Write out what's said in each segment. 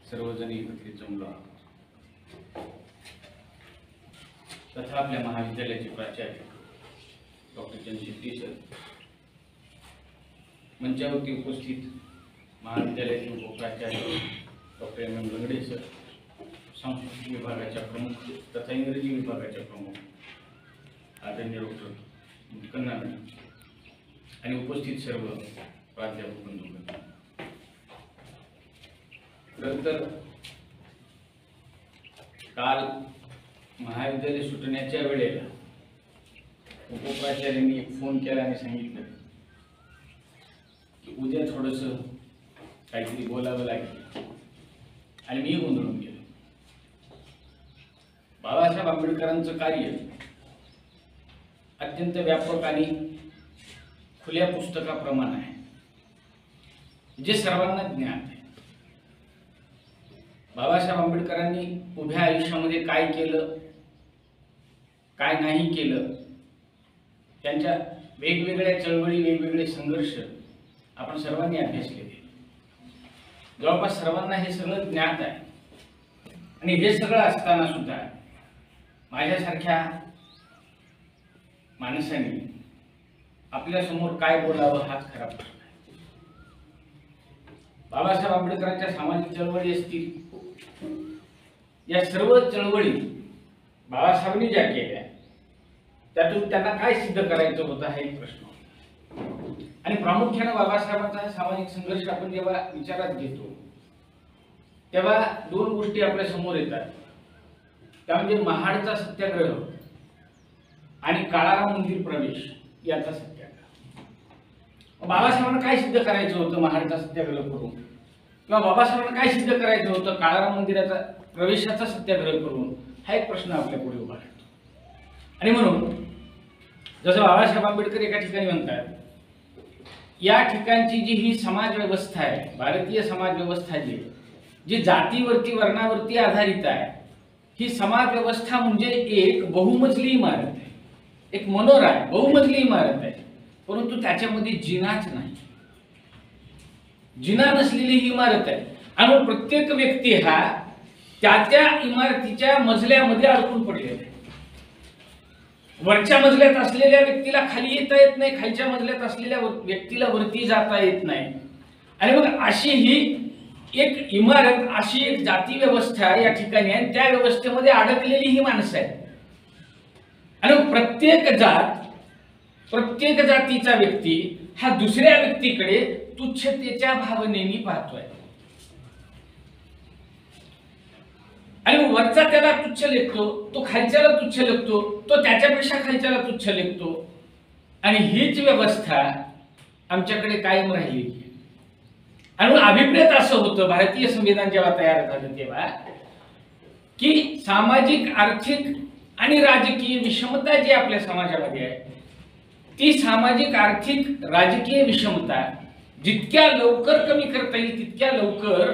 सर्वजण एकत्रित जमलो आहोत। तथा आपल्या महाविद्यालयाचे प्राचार्य डॉक्टर चंद्रशेट्टी सर, मंचावरती उपस्थित महाविद्यालयाचे उपप्राचार्य डॉक्टर एम लंगडे सर, सांस्कृतिक विभागाच्या प्रमुख तथा इंग्रजी विभागाच्या प्रमुख आदरणीय डॉक्टर कन्ना मॅडम आणि उपस्थित सर्व प्राध्यापक बंधू, नंतर काल महाविद्यालय सुटण्याच्या वेळेला उपप्राचार्यांनी एक फोन केला आणि सांगितलं की उद्या थोडंसं काहीतरी बोलावं लागेल, आणि मी गोंधळून गेलो। बाबासाहेब आंबेडकरांचं कार्य अत्यंत व्यापक आणि खुल्या पुस्तकाप्रमाणे आहे, जे सर्वांना ज्ञात आहे। बाबासाहेब आंबेडकरांनी उभ्या आयुष्यामध्ये काय केलं, काय नाही केलं, त्यांच्या वेगवेगळ्या चळवळी, वेगवेगळे संघर्ष आपण सर्वांनी अभ्यासलेले, जवळपास सर्वांना हे सगळं ज्ञात आहे। आणि हे सगळं असताना सुद्धा माझ्यासारख्या माणसाने आपल्या समोर काय बोलावं हाच खरा प्रश्न आहे। बाबासाहेब आंबेडकरांच्या सामाजिक चळवळी असतील, या सर्व चळवळी बाबासाहेबांनी ज्या केल्या त्यातून त्यांना काय सिद्ध करायचं होतं हा एक प्रश्न होता। आणि प्रामुख्याने बाबासाहेबांचा हा सामाजिक संघर्ष आपण जेव्हा विचारात घेतो तेव्हा दोन गोष्टी आपल्या समोर येतात, त्या म्हणजे महाडचा सत्याग्रह आणि काळाराम मंदिर प्रवेश याचा सत्याग्रह। बाबासाहेबांना काय सिद्ध करायचं होतं महाडचा सत्याग्रह करून, किंवा बाबासाहेबांना काय सिद्ध करायचं होतं काळाराम मंदिराचा प्रवेशाचा सत्याग्रह करून, हा एक प्रश्न आपल्या पुढे उभा राहतो। आणि म्हणून जसं बाबासाहेब आंबेडकर एका ठिकाणी म्हणतात, या ठिकाणची जी ही समाज व्यवस्था आहे, भारतीय समाज व्यवस्था जी जातीवरती वर्णावरती आधारित आहे, ही समाज व्यवस्था म्हणजे एक बहुमजली इमारत आहे, एक मनोरा आहे, बहुमजली इमारत आहे, परंतु त्याच्यामध्ये जिनाच नाही, जिना नसलेली ही इमारत आहे। आणि प्रत्येक व्यक्ती हा त्या इमारतीच्या मजल्यामध्ये अडकून पडलेला आहे। वरच्या मजल्यात असलेल्या व्यक्तीला खाली येता येत नाही, खालच्या मजल्यात असलेल्या व्यक्तीला वरती जाता येत नाही। आणि मग अशी ही एक इमारत, अशी एक जाती व्यवस्था या ठिकाणी आहे, त्या व्यवस्थेमध्ये अडकलेली ही माणसं आहेत। आणि प्रत्येक जातीचा व्यक्ती हा दुसऱ्या व्यक्तीकडे तुच्छतेच्या भावनेने पाहतोय, आणि वरचा त्याला तुच्छ लेखतो, तो खालच्याला तुच्छ लेखतो, तो त्याच्यापेक्षा खालच्याला तुच्छ लेखतो। आणि हीच व्यवस्था आमच्याकडे कायम राहिली। आणि अभिप्रेत असं होतं, भारतीय संविधान जेव्हा तयार झालं तेव्हा, की सामाजिक, आर्थिक आणि राजकीय विषमता जी आपल्या समाजामध्ये आहे, ती सामाजिक, आर्थिक, राजकीय विषमता जितक्या लवकर कमी करता येईल तितक्या लवकर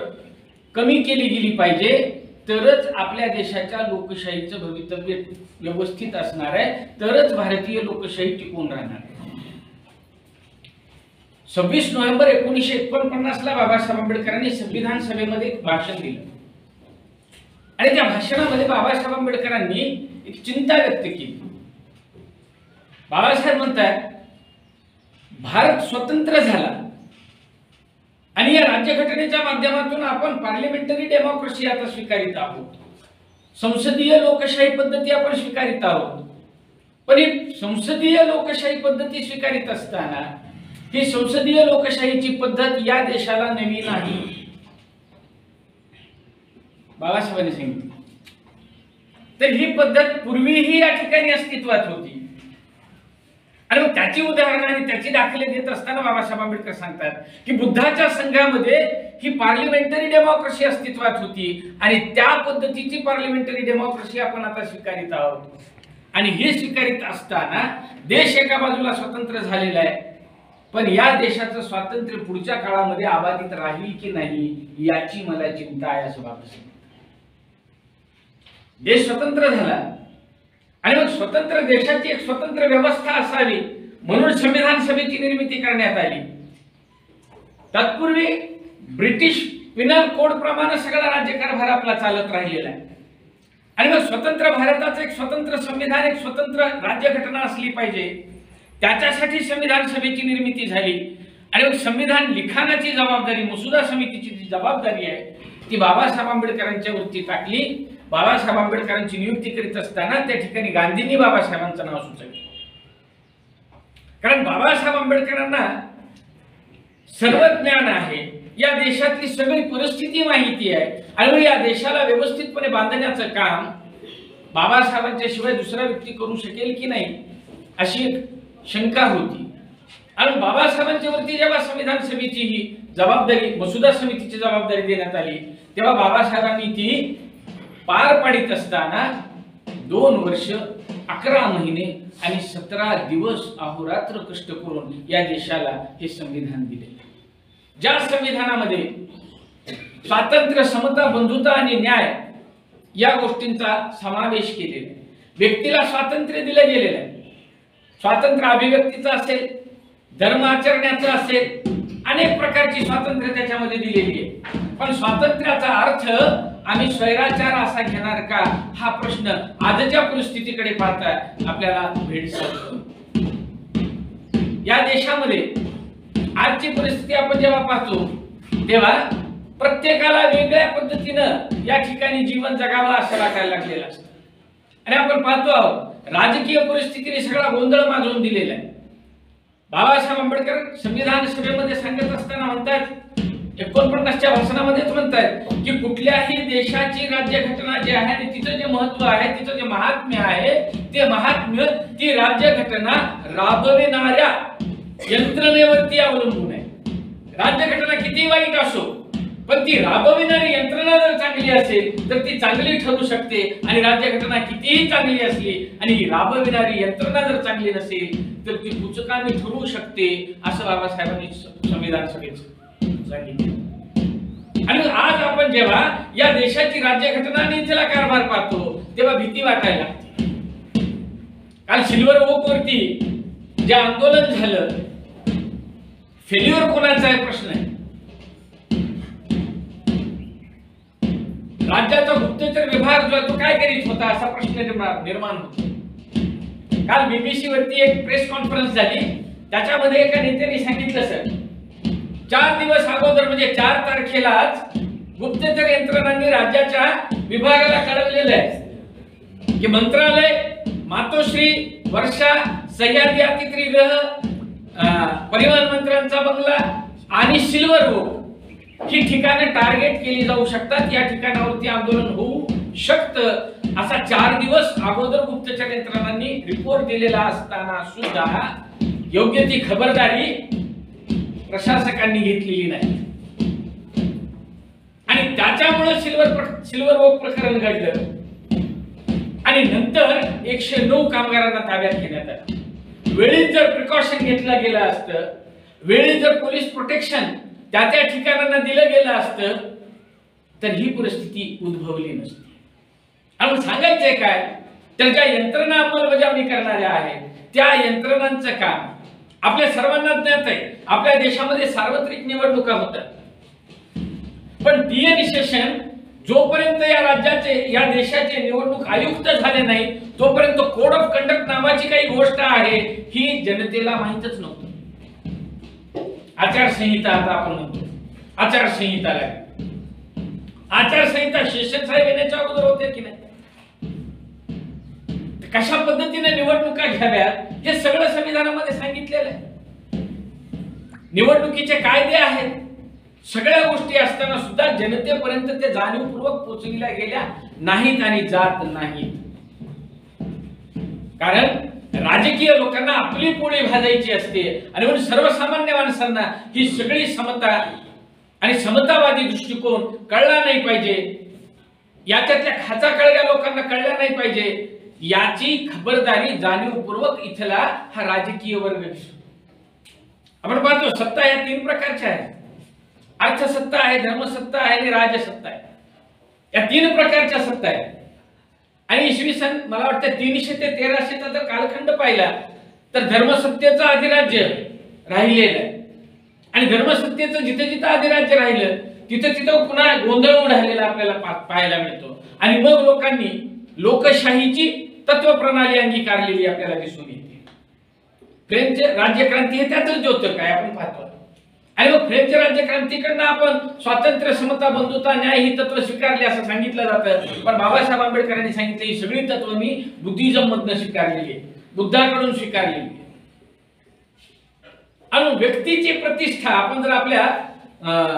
कमी केली गेली पाहिजे, तरच आपल्या देशाच्या लोकशाहीचं भवितव्य व्यवस्थित असणार आहे, तरच भारतीय लोकशाही टिकून राहणार आहे। 26 नोव्हेंबर 1949 ला बाबासाहेब आंबेडकरांनी संविधान सभेमध्ये एक भाषण दिलं, आणि त्या भाषणामध्ये बाबासाहेब आंबेडकरांनी एक चिंता व्यक्त केली। बाबासाहेब म्हणतात, भारत स्वतंत्र झाला आणि या राज्यघटनेच्या माध्यमातून आपण पार्लिमेंटरी डेमोक्रेसी आता स्वीकारित आहोत, संसदीय लोकशाही पद्धती आपण स्वीकारित आहोत। पण ही संसदीय लोकशाही पद्धती स्वीकारित असताना ही संसदीय लोकशाहीची पद्धत या देशाला नवी नाही, बाबासाहेबांनी सांगितलं। तर ही पद्धत पूर्वीही या ठिकाणी अस्तित्वात होती, आणि मग त्याची उदाहरणं आणि त्याची दाखले देत असताना बाबासाहेब आंबेडकर सांगतात की बुद्धाच्या संघामध्ये ही पार्लिमेंटरी डेमोक्रेसी अस्तित्वात होती, आणि त्या पद्धतीची पार्लिमेंटरी डेमोक्रेसी आपण आता स्वीकारित आहोत। आणि हे स्वीकारित असताना देश एका बाजूला स्वतंत्र झालेला आहे, पण या देशाचं स्वातंत्र्य पुढच्या काळामध्ये अबाधित राहील की नाही याची मला चिंता आहे, असं बाबासाहेब। देश स्वतंत्र झाला आणि मग स्वतंत्र देशाची एक स्वतंत्र व्यवस्था असावी म्हणून संविधान सभेची निर्मिती करण्यात आली। तत्पूर्वी ब्रिटिश पिनल कोड प्रमाणे सगळा राज्यकारभार आपला चालत राहिलेला आहे. आणि मग स्वतंत्र भारताचं एक स्वतंत्र संविधान, एक स्वतंत्र राज्यघटना असली पाहिजे. त्याच्यासाठी संविधान सभेची निर्मिती झाली. आणि मग संविधान लिखाणाची जबाबदारी, मसुदा समितीची जी जबाबदारी आहे ती बाबासाहेब आंबेडकरांच्या वरती टाकली. बाबासाहेब आंबेडकरांची नियुक्ती करीत असताना त्या ठिकाणी गांधींनी बाबासाहेबांचं नाव सुचवलं. कारण बाबासाहेब आंबेडकरांना सर्व ज्ञान आहे, या देशातली सगळी परिस्थिती माहिती आहे. आणि या देशाला व्यवस्थितपणे बांधण्याचं काम बाबासाहेबांच्या शिवाय दुसरा व्यक्ती करू शकेल की नाही अशी एक शंका होती. आणि बाबासाहेबांच्या वरती जेव्हा संविधान सभेची ही जबाबदारी, मसुदा समितीची जबाबदारी देण्यात आली, तेव्हा बाबासाहेबांनी ती पार पाडित असताना 2 वर्ष 11 महिने आणि 17 दिवस अहोरात्र कष्ट करून या देशाला हे संविधान दिले. ज्या संविधानामध्ये स्वातंत्र्य, समता, बंधुता आणि न्याय या गोष्टींचा समावेश केलेला आहे. व्यक्तीला स्वातंत्र्य दिलं गेलेलं आहे. स्वातंत्र्य अभिव्यक्तीचं असेल, धर्म आचरण्याचं असेल, अनेक प्रकारची स्वातंत्र्य त्याच्यामध्ये दिलेली आहे. पण स्वातंत्र्याचा अर्थ आम्ही स्वैराचार असा घेणार का, हा प्रश्न आजच्या परिस्थितीकडे पाहता आपल्याला भेडसावतो. या देशामध्ये आजची परिस्थिती आपण जेव्हा पाहतो तेव्हा प्रत्येकाला वेगळ्या पद्धतीनं या ठिकाणी जीवन जगावं असं वाटायला लागलेलं असतं. आणि आपण पाहतो आहोत राजकीय परिस्थितीने सगळा गोंधळ माजवून दिलेला आहे. बाबासाहेब आंबेडकर संविधान सभेमध्ये सांगत असताना म्हणतात, 49च्या भाषणामध्येच म्हणतात की कुठल्याही देशाची राज्यघटना जी आहे आणि तिचं जे महत्व आहे, तिचं जे महात्म्य आहे, ते महात्म्य ती राज्यघटना राबविणाऱ्या यंत्रणेवरती अवलंबून आहे. राज्यघटना किती वाईट असो, पण ती राबविणारी यंत्रणा जर चांगली असेल तर ती चांगली ठरू शकते. आणि राज्यघटना कितीही चांगली असली आणि राबविणारी यंत्रणा जर चांगली नसेल तर ती कुचकामी ठरू शकते, असं बाबासाहेबांनी संविधान सभेत सांगितलं. आणि आज आपण जेव्हा या देशाची राज्यघटना आणि तिला कारभार पाहतो तेव्हा भीती वाटायला लागते. काल सिल्वर ओक वरती जे आंदोलन झालं, फेल्युअर कोणाचा आहे प्रश्न आहे. राज्याचा गुप्तचर विभाग जो तो काय करीत होता असा प्रश्न निर्माण होतो. काल बीबीसी वरती एक प्रेस कॉन्फरन्स झाली, त्याच्यामध्ये एका नेत्याने सांगितलं सर 4 दिवस अगोदर म्हणजे 4 तारखेलाच गुप्तचर यंत्रणांनी राज्याच्या विभागाला कळवलेलं आहे की मंत्रालय, मातोश्री, वर्षा, सह्याद्री अतिथीगृह, परिवहन मंत्र्यांचा बंगला आणि सिल्वर ओक ही ठिकाणे टार्गेट केली जाऊ शकतात. या ठिकाणावरती आंदोलन होऊ शकतं असा 4 दिवस अगोदर गुप्तचर यंत्रणांनी रिपोर्ट दिलेला असताना सुद्धा योग्य ती खबरदारी प्रशासकांनी घेतलेली नाही. आणि त्याच्यामुळे सिल्वर ओक प्रकरण घडलं. आणि नंतर 109 कामगारांना ताब्यात घेण्यात आलं. वेळीच जर प्रिकॉशन घेतलं गेलं असतं, वेळीच जर पोलीस प्रोटेक्शन त्या ठिकाणांना दिलं गेलं असतं तर ही परिस्थिती उद्भवली नसती. आणि सांगायचंय काय, तर ज्या यंत्रणा अंमलबजावणी करणाऱ्या आहेत त्या यंत्रणांचं काम आपल्या सर्वांना ज्ञात आहे. आपल्या देशामध्ये सार्वत्रिक निवडणुका होतात, पण डी.एन. शेषन जोपर्यंत या राज्याचे, या देशाचे निवडणूक आयुक्त झाले नाही तोपर्यंत कोड ऑफ कंडक्ट नावाची काही गोष्ट आहे ही जनतेला माहितच नव्हतं. आचारसंहिता आता आपण म्हणतो, आचारसंहिता लागली. आचारसंहिता शेषन साहेब येण्याच्या अगोदर होते की नाही, कशा पद्धतीने निवडणुका घ्याव्यात हे सगळं संविधानामध्ये सांगितलेलं आहे. निवडणुकीचे कायदे आहेत, सगळ्या गोष्टी असताना सुद्धा जनतेपर्यंत ते जाणीवपूर्वक पोहोचविल्या गेल्या नाहीत आणि जात नाहीत. कारण राजकीय लोकांना आपली पोळी भाजायची असते आणि म्हणून सर्वसामान्य माणसांना ही सगळी समता आणि समतावादी दृष्टिकोन कळला नाही पाहिजे. याच्यातल्या खाचा कळल्या लोकांना कळल्या नाही पाहिजे याची खबरदारी जाणीवपूर्वक इथला हा राजकीय वर्ग घेतो. आपण पाहतो सत्ता या 3 प्रकारच्या आहेत. अर्थसत्ता आहे, धर्मसत्ता आहे आणि राजसत्ता आहे. या 3 प्रकारच्या सत्ता आहेत. आणि इसवी सन मला वाटतं 300 ते 1300चा जर कालखंड पाहिला तर धर्मसत्तेचं अधिराज्य राहिलेलं आहे. आणि धर्मसत्तेचं जिथे जिथे अधिराज्य राहिलं तिथं तिथं पुन्हा गोंधळ उडालेला आपल्याला पाहायला मिळतो. आणि मग लोकांनी लोकशाहीची तत्वप्रणाली अंगीकारलेली आपल्याला दिसून येते. फ्रेंच राज्यक्रांती हे त्यातच होतं काय आपण पाहतो. आणि मग फ्रेंच राज्यक्रांतीकडनं आपण स्वातंत्र्य, समता, बंधुता, न्याय ही तत्व स्वीकारली असं सांगितलं जातं. पण बाबासाहेब आंबेडकरांनी सांगितलं ही सगळी तत्व मी बुद्धिझम मधनं स्वीकारलेली आहे, बुद्धाकडून स्वीकारलेली आहे. आणि व्यक्तीची प्रतिष्ठा आपण जर आपल्या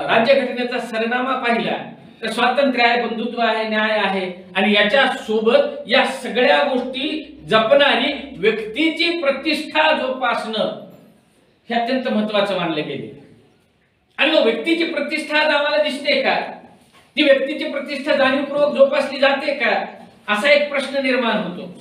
राज्यघटनेचा सरनामा पाहिला तर स्वातंत्र्य आहे, बंधुत्व आहे, न्याय आहे आणि याच्या सोबत या सगळ्या गोष्टी जपणारी व्यक्तीची प्रतिष्ठा जोपासणं हे अत्यंत महत्वाचं मानलं गेले. आणि मग व्यक्तीची प्रतिष्ठा आम्हाला दिसते का? ती व्यक्तीची प्रतिष्ठा जाणीवपूर्वक जोपासली जाते का? असा एक प्रश्न निर्माण होतो.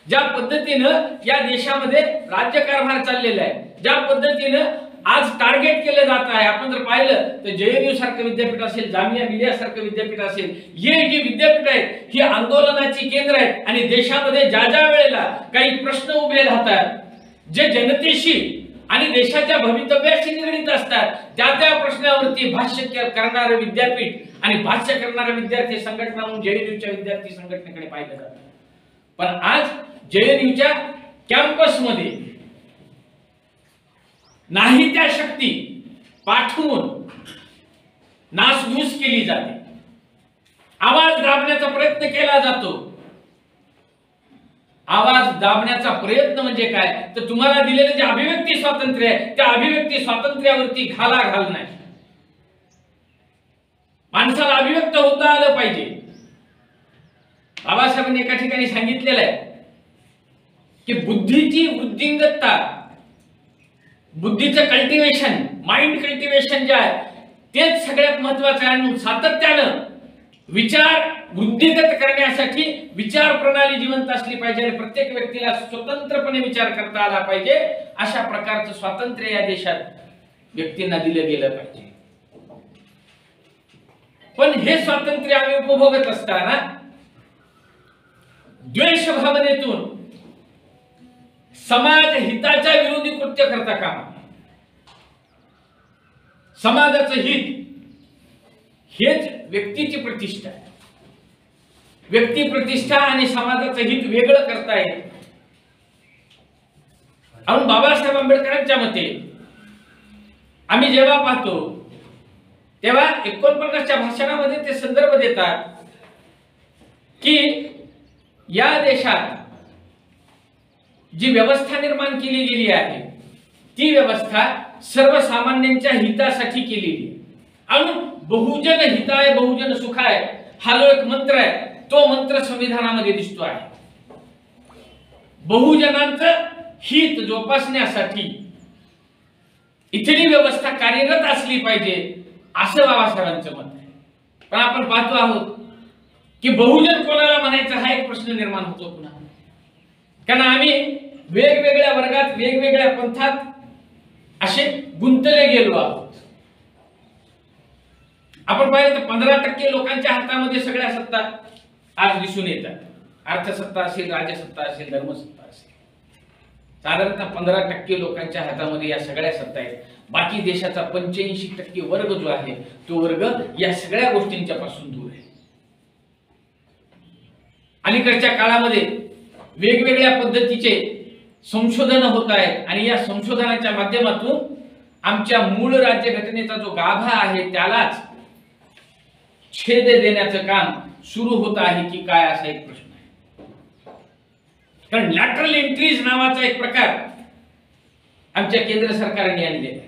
ज्या पद्धतीनं या देशामध्ये राज्यकारभार चाललेला आहे, ज्या पद्धतीनं आज टार्गेट केलं जात आहे, आपण जर पाहिलं तर JNU सारखं विद्यापीठ असेल, जामिया मिलिया सारखं विद्यापीठ असेल, हे जी विद्यापीठ आहेत ही आंदोलनाची केंद्र आहेत. आणि देशामध्ये ज्या ज्या वेळेला काही प्रश्न उभे राहतात जे जनतेशी आणि देशाच्या भवितव्याशी निगडीत असतात, त्या त्या प्रश्नावरती भाष्य करणारे विद्यापीठ आणि भाष्य करणारे विद्यार्थी संघटना म्हणून JNUच्या विद्यार्थी संघटनेकडे पाहिलं जातं. पण आज JNUच्या कॅम्पसमध्ये नाही त्या शक्ती पाठवून नासधूस केली जाते, आवाज दाबण्याचा प्रयत्न केला जातो. आवाज दाबण्याचा प्रयत्न म्हणजे काय तर तुम्हाला दिलेले जे अभिव्यक्ती स्वातंत्र्य आहे त्या अभिव्यक्ती स्वातंत्र्यावरती घाला घालणार. माणसाला अभिव्यक्त होता आलं पाहिजे. बाबासाहेबांनी एका ठिकाणी सांगितलेलं आहे की बुद्धीची वृद्धिंगतता, बुद्धीचं कल्टिवेशन, माइंड कल्टिवेशन जे आहे तेच सगळ्यात महत्वाचं आहे. आणि सातत्यानं विचार वृद्धिगत करण्यासाठी विचार प्रणाली जिवंत असली पाहिजे आणि प्रत्येक व्यक्तीला स्वतंत्रपणे विचार करता आला पाहिजे. अशा प्रकारचं स्वातंत्र्य या देशात व्यक्तींना दिलं गेलं पाहिजे. पण हे स्वातंत्र्य आम्ही उपभोगत असताना द्वेष भावनेतून समाज हिताच्या विरोधी कृत्य करता कामा. समाजाचं हित हेच व्यक्तीची प्रतिष्ठा आहे. व्यक्ती प्रतिष्ठा आणि समाजाचं हित वेगळं करता येईल. आणि बाबासाहेब आंबेडकरांच्या मते आम्ही जेव्हा पाहतो तेव्हा 49च्या भाषणामध्ये ते संदर्भ देतात की या देशात जी व्यवस्था निर्माण केली गेली आहे ती व्यवस्था सर्वसामान्यांच्या हितासाठी केलेली आहे. आणि बहुजन हिताय बहुजन सुखाय हा जो एक मंत्र आहे तो मंत्र संविधानामध्ये दिसतो आहे. बहुजनांचं हित जोपासण्यासाठी इथली व्यवस्था कार्यरत असली पाहिजे असं बाबासाहेबांचं मत आहे. पण आपण पाहतो आहोत की बहुजन कोणाला म्हणायचं हा एक प्रश्न निर्माण होतो पुन्हा. कारण आम्ही वेगवेगळ्या वर्गात वेगवेगळ्या पंथात असे गुंतले गेलो आहोत. आपण पाहिलं तर 15% लोकांच्या हातामध्ये सगळ्या सत्ता आज दिसून येतात. अर्थसत्ता असेल, राजसत्ता असेल, धर्मसत्ता असेल, साधारणतः 15% लोकांच्या हातामध्ये या सगळ्या सत्ता आहेत. बाकी देशाचा 85% वर्ग जो आहे तो वर्ग या सगळ्या गोष्टींच्या पासून दूर आहे. अलीकडच्या काळामध्ये वेगवेगळ्या पद्धतीचे संशोधन होत आहेत आणि या संशोधनाच्या माध्यमातून आमच्या मूळ राज्यघटनेचा जो गाभा आहे त्यालाच छेद देण्याचं काम सुरू होत आहे की काय असा एक प्रश्न आहे. कारण लॅटरल एंट्रीज नावाचा एक प्रकार आमच्या केंद्र सरकारने आणलेला आहे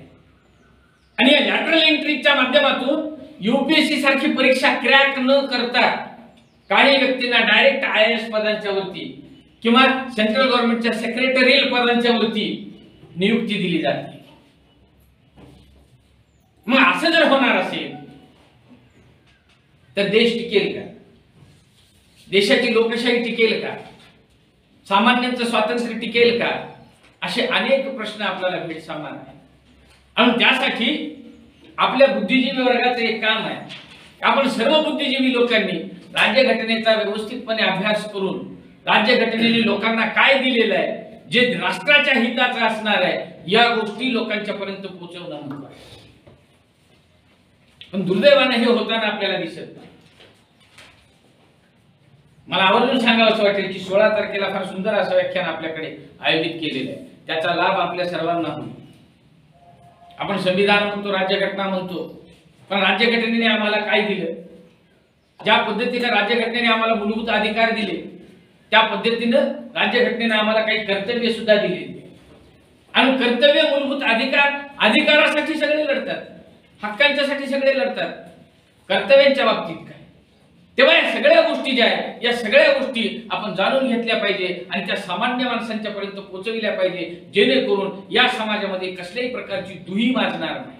आणि या लॅटरल एंट्रीजच्या माध्यमातून UPSC सारखी परीक्षा क्रॅक न करता काही व्यक्तींना डायरेक्ट IAS पदांच्या वरती किंवा सेंट्रल गव्हर्नमेंटच्या सेक्रेटरियल पदांच्या वरती नियुक्ती दिली जाते. मग असं जर होणार असेल तर देश टिकेल का? देशाची लोकशाही टिकेल का? सामान्यांचं स्वातंत्र्य टिकेल का? असे अनेक प्रश्न आपल्याला भेडसावणार आहे. आणि त्यासाठी आपल्या बुद्धिजीवी वर्गाचं एक काम आहे. आपण सर्व बुद्धिजीवी लोकांनी राज्यघटनेचा व्यवस्थितपणे अभ्यास करून राज्यघटनेने लोकांना काय दिलेलं आहे जे राष्ट्राच्या हिताचं असणार आहे या गोष्टी लोकांच्या पर्यंत पोहोचवणं महत्त्वाचं आहे. पण दुर्दैवाने हे होताना आपल्याला दिसत नाही. मला आवर्जून सांगावं असं वाटेल की 16 तारखेला फार सुंदर असं व्याख्यान आपल्याकडे आयोजित केलेलं आहे. त्याचा लाभ आपल्या सर्वांना होईल. आपण संविधान म्हणतो, राज्यघटना म्हणतो, पण राज्यघटनेने आम्हाला काय दिलं? ज्या पद्धतीने राज्यघटनेने आम्हाला मूलभूत अधिकार दिले त्या पद्धतीनं राज्यघटनेने आम्हाला काही कर्तव्य सुद्धा दिले. आणि कर्तव्य, मूलभूत अधिकारासाठी सगळे लढतात, हक्कांच्यासाठी सगळे लढतात. कर्तव्यांच्या बाबतीत काय? तेव्हा या सगळ्या गोष्टी ज्या आहेत, या सगळ्या गोष्टी आपण जाणून घेतल्या पाहिजे आणि त्या सामान्य माणसांच्या पर्यंत पोहोचविल्या पाहिजे, जेणेकरून या समाजामध्ये कसल्याही प्रकारची दुही माजणार नाही.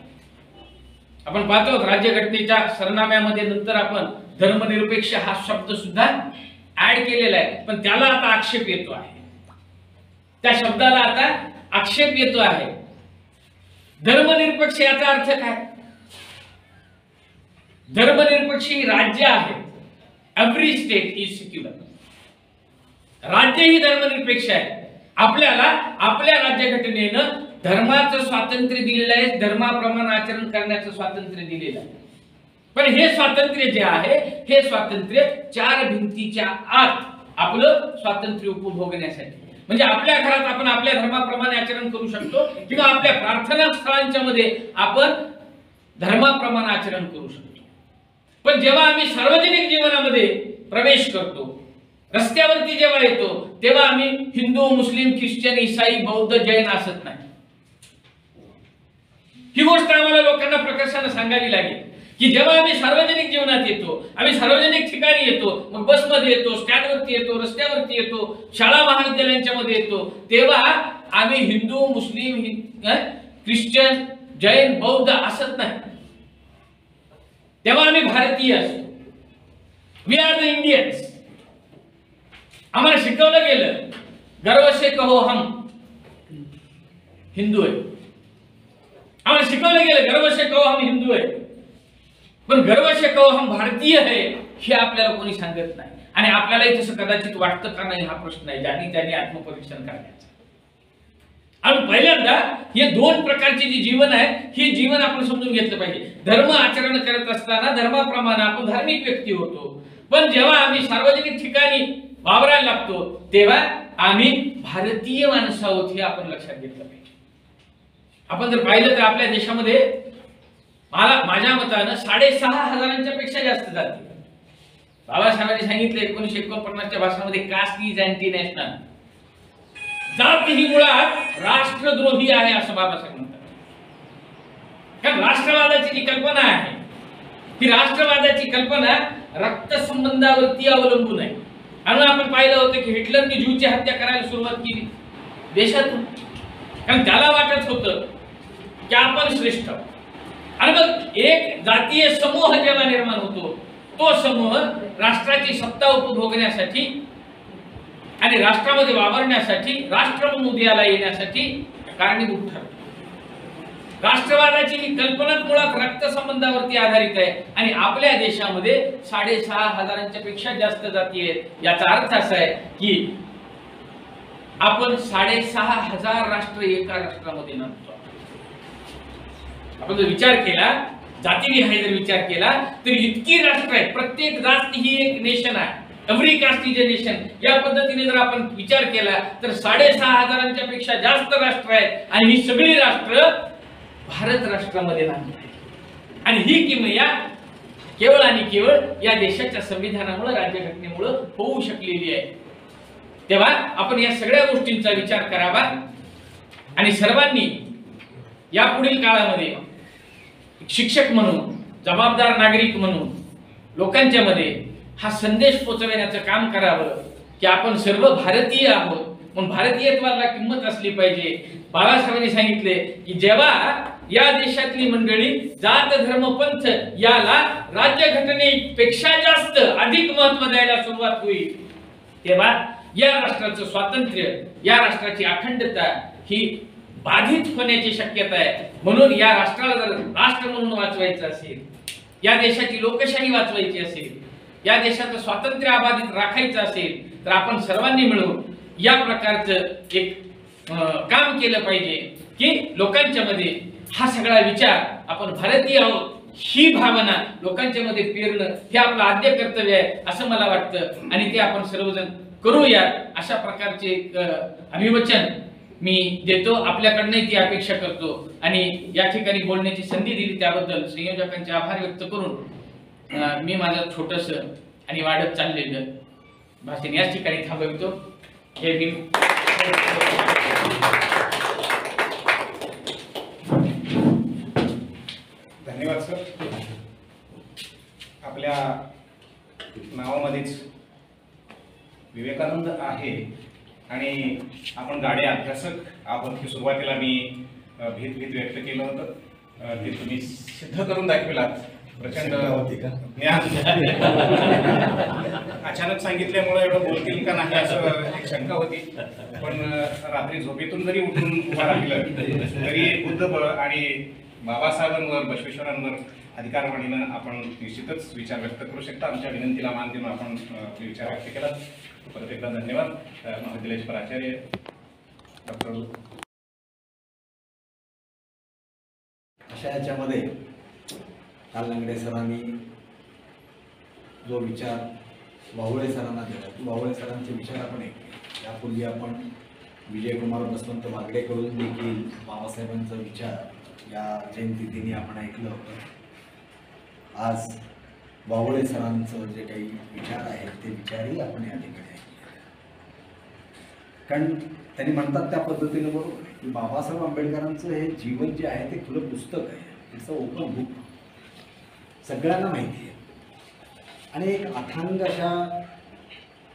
आपण पाहतो राज्यघटनेच्या सरनाम्यामध्ये नंतर आपण धर्मनिरपेक्ष हा शब्द सुद्धा ऍड केलेला आहे, पण त्याला आता आक्षेप येतो आहे. त्या शब्दाला आता आक्षेप येतो आहे. धर्मनिरपेक्ष याचा अर्थ काय? धर्मनिरपेक्ष ही राज्य आहे. Every state is secular. राज्य ही धर्मनिरपेक्ष आहे. आपल्याला आपल्या राज्यघटनेनं धर्माचं स्वातंत्र्य दिलेलं आहे, धर्माप्रमाणे आचरण करण्याचं स्वातंत्र्य दिलेलं आहे. पण हे स्वातंत्र्य जे आहे, हे स्वातंत्र्य 4 भिंतीच्या आत आपलं स्वातंत्र्य उपभोगण्यासाठी, म्हणजे आपल्या घरात आपण आपल्या धर्माप्रमाणे आचरण करू शकतो किंवा आपल्या प्रार्थना स्थळांच्या मध्ये आपण धर्माप्रमाणे आचरण करू शकतो. पण जेव्हा आम्ही सार्वजनिक जीवनामध्ये प्रवेश करतो, रस्त्यावरती जेव्हा येतो, तेव्हा आम्ही हिंदू, मुस्लिम, ख्रिश्चन, ईसाई, बौद्ध, जैन असत नाही. ही गोष्ट आम्हाला लोकांना प्रकर्षाने सांगावी लागेल की जेव्हा आम्ही सार्वजनिक जीवनात येतो, आम्ही सार्वजनिक ठिकाणी येतो, मग बसमध्ये येतो, स्टँडवरती येतो, रस्त्यावरती येतो, शाळा महाविद्यालयांच्या मध्ये येतो, तेव्हा आम्ही हिंदू, मुस्लिम, ख्रिश्चन, जैन, बौद्ध असत नाही. तेव्हा आम्ही भारतीय असतो. We are the Indians. आम्हाला शिकवलं गेलं गर्व से कहो हम हिंदू आहे. आम्हाला शिकवलं गेलं गर्व से कहो हम हिंदू आहे, पण गर्व से कहो हम भारतीय आहे हे आपल्याला कोणी सांगत नाही. आणि आपल्यालाही तसं कदाचित वाटतं का नाही हा प्रश्न आहे, ज्यांनी त्यांनी आत्मपरीक्षण करण्याचा. आणि पहिल्यांदा हे 2 प्रकारचे जे जीवन आहे, हे जीवन आपण समजून घेतलं पाहिजे. धर्म आचरण करत असताना धर्माप्रमाणे आपण धार्मिक व्यक्ती होतो, पण जेव्हा आम्ही सार्वजनिक ठिकाणी वावरायला लागतो तेव्हा आम्ही भारतीय माणसं आहोत हे आपण लक्षात घेतलं पाहिजे. आपण जर पाहिलं तर आपल्या देशामध्ये माझ्या मतानं 6,500 पेक्षा जास्त जाती. बाबासाहेबांनी सांगितले 1949च्या भाषणामध्ये, कास्ट इज अँटी नॅशनल. जात ही मुळात राष्ट्रद्रोही आहे असं बाबासाहेब म्हणतात. कारण राष्ट्रवादाची जी कल्पना आहे, ती राष्ट्रवादाची कल्पना रक्तसंबंधावरती अवलंबून आहे. आणि आपण पाहिलं होतं की हिटलरने ज्यूची हत्या करायला सुरुवात केली देशातून, कारण त्याला वाटत होतं की आपण श्रेष्ठ. आणि मग एक जातीय समूह जेव्हा निर्माण होतो, तो समूह राष्ट्राची सत्ता उपभोगण्यासाठी आणि राष्ट्रामध्ये वावरण्यासाठी, राष्ट्र म्हणून उदयाला येण्यासाठी कारणीभूत ठरतो. राष्ट्रवादाची कल्पना मुळात रक्तसंबंधावरती आधारित आहे आणि आपल्या देशामध्ये 6,500 पेक्षा जास्त जाती आहेत. याचा अर्थ असा आहे की आपण 6,500 राष्ट्र एका राष्ट्रामध्ये नसतो. आपण जर विचार केला, जातीनिहाय जर विचार केला, तर इतकी राष्ट्र आहेत. प्रत्येक जात ही एक नेशन आहे. Every caste is a nation. या पद्धतीने जर आपण विचार केला तर 6,500 पेक्षा जास्त राष्ट्र आहेत आणि ही सगळी राष्ट्र भारत राष्ट्रामध्ये नांदली आहेत. आणि ही किमया केवळ आणि केवळ या देशाच्या संविधानामुळे, राज्यघटनेमुळे होऊ शकलेली आहे. तेव्हा आपण या सगळ्या गोष्टींचा विचार करावा आणि सर्वांनी यापुढील काळामध्ये शिक्षक म्हणून, जबाबदार नागरिक म्हणून लोकांच्या मध्ये हा संदेश पोहोचवण्याचं काम करावं की आपण सर्व भारतीय आहोत, म्हणून भारतीयत्वाला किंमत असली पाहिजे. बाबासाहेबांनी सांगितले की जेव्हा या देशातली मंडळी जात, धर्म, पंथ याला राज्यघटनेपेक्षा जास्त अधिक महत्त्व द्यायला सुरुवात होईल, तेव्हा या राष्ट्राचं स्वातंत्र्य, या राष्ट्राची अखंडता ही बाधित होण्याची शक्यता आहे. म्हणून या राष्ट्राला जर राष्ट्र म्हणून वाचवायचं असेल, या देशाची लोकशाही वाचवायची असेल, या देशाचं स्वातंत्र्य अबाधित राखायचं असेल, तर आपण सर्वांनी मिळून या प्रकारचं एक काम केलं पाहिजे की लोकांच्या मध्ये हा सगळा विचार, आपण भारतीय आहोत ही भावना लोकांच्या मध्ये पेरणं हे आपलं आद्य कर्तव्य आहे असं मला वाटतं आणि ते आपण सर्वजण करूया अशा प्रकारचे अभिवचन मी देतो. आपल्याकडनंही ती अपेक्षा करतो आणि या ठिकाणी बोलण्याची संधी दिली त्याबद्दल संयोजकांचे आभार व्यक्त करून मी माझं छोटंसं आणि वाढत चाललेलं भाषण याच ठिकाणी थांबवितो. हे मी धन्यवाद सर. आपल्या नावामध्येच विवेकानंद आहे आणि आपण गाडे अभ्यासक आहोत हे सुरुवातीला मी भीत व्यक्त केलं होतं. ते तुम्ही सिद्ध करून दाखविलात. प्रचंड अचानक सांगितल्यामुळे एवढं बोलतील का नाही असं एक शंका होती. पण रात्री झोपेतून जरी उठून उभा राहिलं तरी बुद्ध आणि बाबासाहेबांवर बसवेश्वरांवर अधिकारवाणीनं आपण निश्चितच विचार व्यक्त करू शकता. आमच्या विनंतीला मान देऊन आपण विचार व्यक्त केला. परत एकदा धन्यवाद. महाविद्यालयाचे प्राचार्य डॉक्टर. अशा याच्यामध्ये काल लंगडे सरांनी जो विचार वाहुळे सरांना दिला तो वाहुळे सरांचे विचार आपण ऐकले. यापूर्वी आपण विजयकुमार बसवंत वागडेकडून देखील बाबासाहेबांचा विचार या जयंतीदिनी आपण ऐकलं होतं. आज वाहुळे सरांचं जे काही विचार आहेत ते विचारही आपण या ठिकाणी ऐकले. कारण त्यांनी म्हणतात त्या पद्धतीने बरोबर आहे की बाबासाहेब आंबेडकरांचं हे जीवन जे आहे ते खुलं पुस्तक आहे. त्याचं ओपन बुक सगळ्यांना माहिती आहे आणि एक अथांग अशा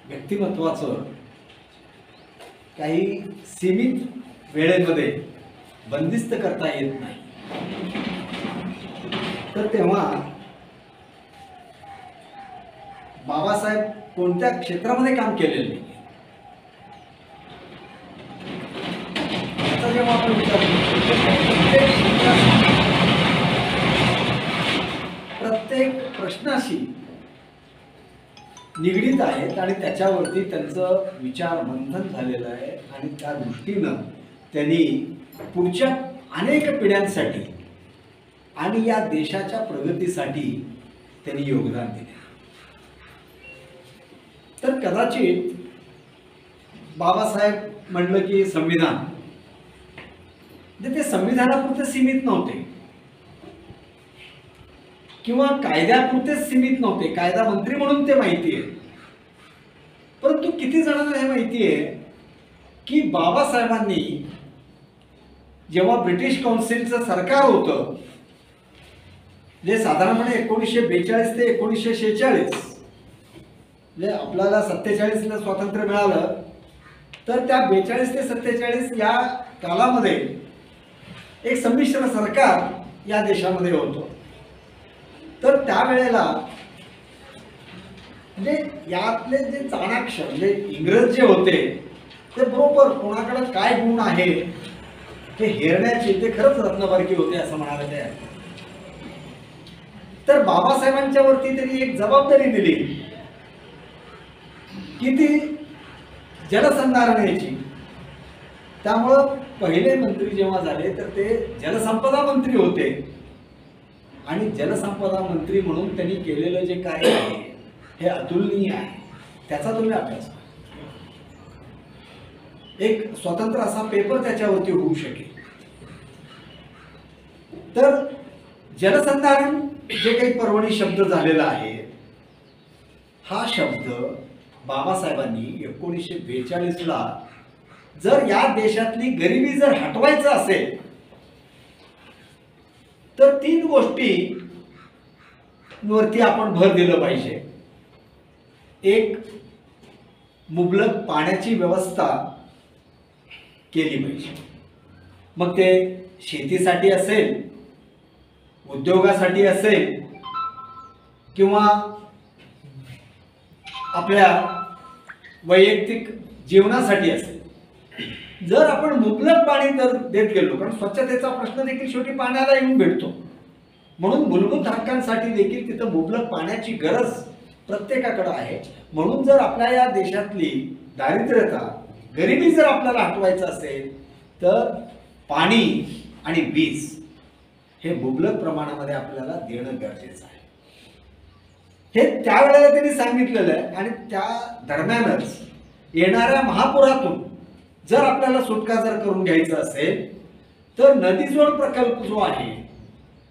व्यक्तिमत्वाचं काही सीमित वेळेमध्ये बंदिस्त करता येत नाही. तर तेव्हा बाबासाहेब कोणत्या क्षेत्रामध्ये काम केलेलं नाही जेव्हा आपण विचार प्रत्येक प्रश्नाशी निगडीत आहेत आणि त्याच्यावरती त्यांचं विचार मंथन झालेलं आहे आणि त्या दृष्टीनं त्यांनी पुढच्या अनेक पिढ्यांसाठी आणि या देशाच्या प्रगतीसाठी त्यांनी योगदान दिले. तर कदाचित बाबासाहेब म्हटलं की संविधान ते संविधानापुरते सीमित नव्हते किंवा कायद्यापुरतेच सीमित नव्हते. कायदा मंत्री म्हणून ते माहिती आहे. परंतु किती जणांना हे माहिती आहे की बाबासाहेबांनी जेव्हा ब्रिटिश काउन्सिलचं सरकार होतं जे साधारणपणे 1942 ते 1946 म्हणजे आपल्याला 47ला स्वातंत्र्य मिळालं तर त्या 42 ते 47 या कालामध्ये एक संमिश्र सरकार या देशामध्ये होतं. तर त्यावेळेला म्हणजे यातले जे चाणाक्ष म्हणजे इंग्रज जे होते ते बरोबर कोणाकडे काय गुण आहे हे हेरण्याचे ते खरंच रत्नबारकी होते असं म्हणाले ते. तर बाबासाहेबांच्या वरती त्यांनी एक जबाबदारी दिली की ती जलसंधारणाची. त्यामुळं पहिले मंत्री जेव्हा झाले तर ते जलसंपदा मंत्री होते आणि जलसंपदा मंत्री म्हणून त्यांनी केलेलं जे कार्य आहे हे अतुलनीय आहे. त्याचा तुम्ही अभ्यास एक स्वतंत्र असा पेपर त्याच्यावरती होऊ शकेल. तर जलसंधारण जे काही पर्वणी शब्द झालेला आहे हा शब्द बाबासाहेबांनी 1942ला जर या देशातली गरिबी जर हटवायचं असेल तर 3 गोष्टींवरती आपण भर दिलं पाहिजे. एक, मुबलक पाण्याची व्यवस्था केली पाहिजे. मग ते शेतीसाठी असेल, उद्योगासाठी असेल किंवा आपल्या वैयक्तिक जीवनासाठी असेल. जर आपण मुबलक पाणी जर देत गेलो, कारण स्वच्छतेचा प्रश्न देखील शेवटी पाण्याला येऊन भेटतो, म्हणून मूलभूत हक्कांसाठी देखील तिथं मुबलक पाण्याची गरज प्रत्येकाकडे आहे. म्हणून जर आपल्या या देशातली दारिद्र्यता, गरिबी जर आपल्याला हटवायचं असेल तर पाणी आणि वीज हे मुबलक प्रमाणामध्ये आपल्याला देणं गरजेचं आहे. हे त्यावेळेला त्यांनी सांगितलेलं आहे. आणि त्या दरम्यानच येणाऱ्या महापुरातून जर आपल्याला सुटका जर करून घ्यायचं असेल तर नदीजोड प्रकल्प जो आहे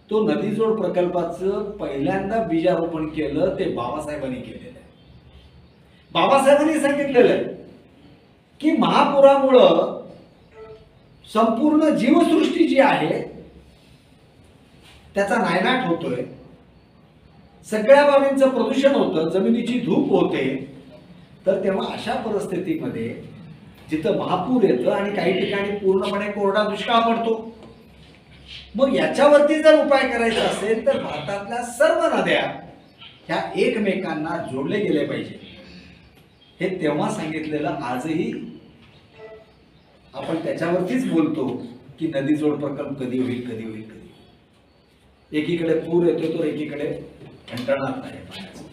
तो नदीजोड प्रकल्पाचं पहिल्यांदा बीजारोपण केलं ते बाबासाहेबांनी केलेलं आहे. बाबासाहेबांनी सांगितलेलं आहे की महापुरामुळं संपूर्ण जीवसृष्टी जी आहे त्याचा नायनाट होतोय, सगळ्या बाबींचं प्रदूषण होतं, जमिनीची धूप होते. तर तेव्हा अशा परिस्थितीमध्ये जिथं महापूर येतं आणि काही ठिकाणी पूर्णपणे कोरडा दुष्काळ पडतो, मग याच्यावरती जर उपाय करायचा असेल तर भारतातल्या सर्व नद्या ह्या एकमेकांना जोडले गेले पाहिजे. हे तेव्हा सांगितलेलं आजही आपण त्याच्यावरतीच बोलतो की नदीजोड प्रकल्प कधी होईल, कधी होईल, कधी होईल. एकीकडे पूर येतो तर एकीकडे घंटानाद नाही पाण्याचं.